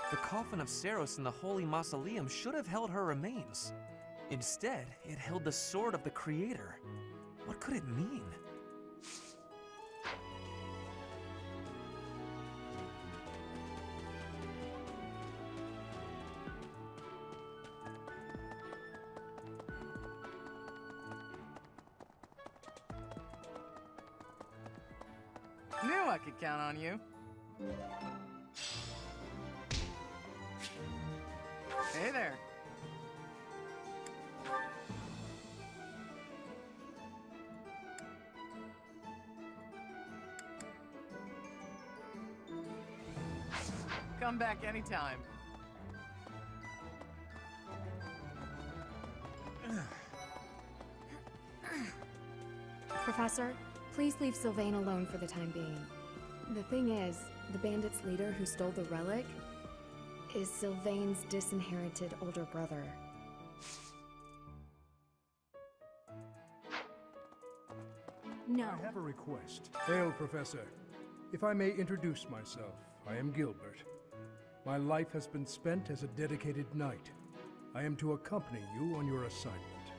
The coffin of Saros in the Holy Mausoleum should have held her remains. Instead, it held the sword of the Creator. What could it mean? Knew I could count on you. Hey there. Come back anytime. Professor, please leave Sylvain alone for the time being. The thing is, the bandits' leader who stole the relic is Sylvain's disinherited older brother. No. I have a request. Hail, Professor. If I may introduce myself, I am Gilbert. My life has been spent as a dedicated knight. I am to accompany you on your assignment.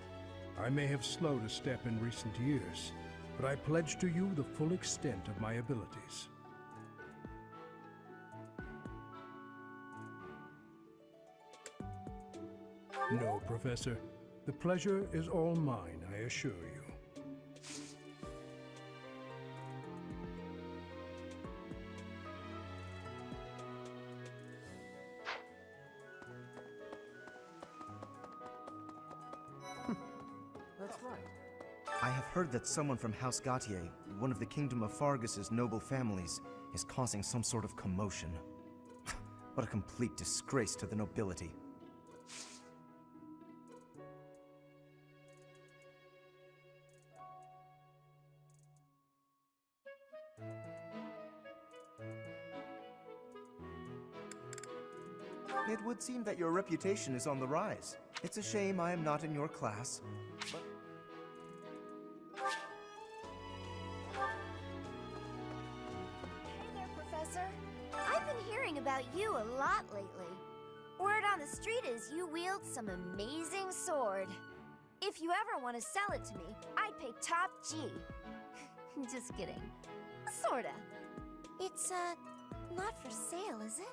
I may have slowed a step in recent years, but I pledge to you the full extent of my abilities. No, Professor. The pleasure is all mine, I assure you. That's right. I have heard that someone from House Gautier, one of the Kingdom of Fargus's noble families, is causing some sort of commotion. What a complete disgrace to the nobility. It would seem that your reputation is on the rise. It's a shame I am not in your class, but... Hey there, Professor. I've been hearing about you a lot lately. Word on the street is you wield some amazing sword. If you ever want to sell it to me, I'd pay top G. Just kidding. Sorta. It's, not for sale, is it?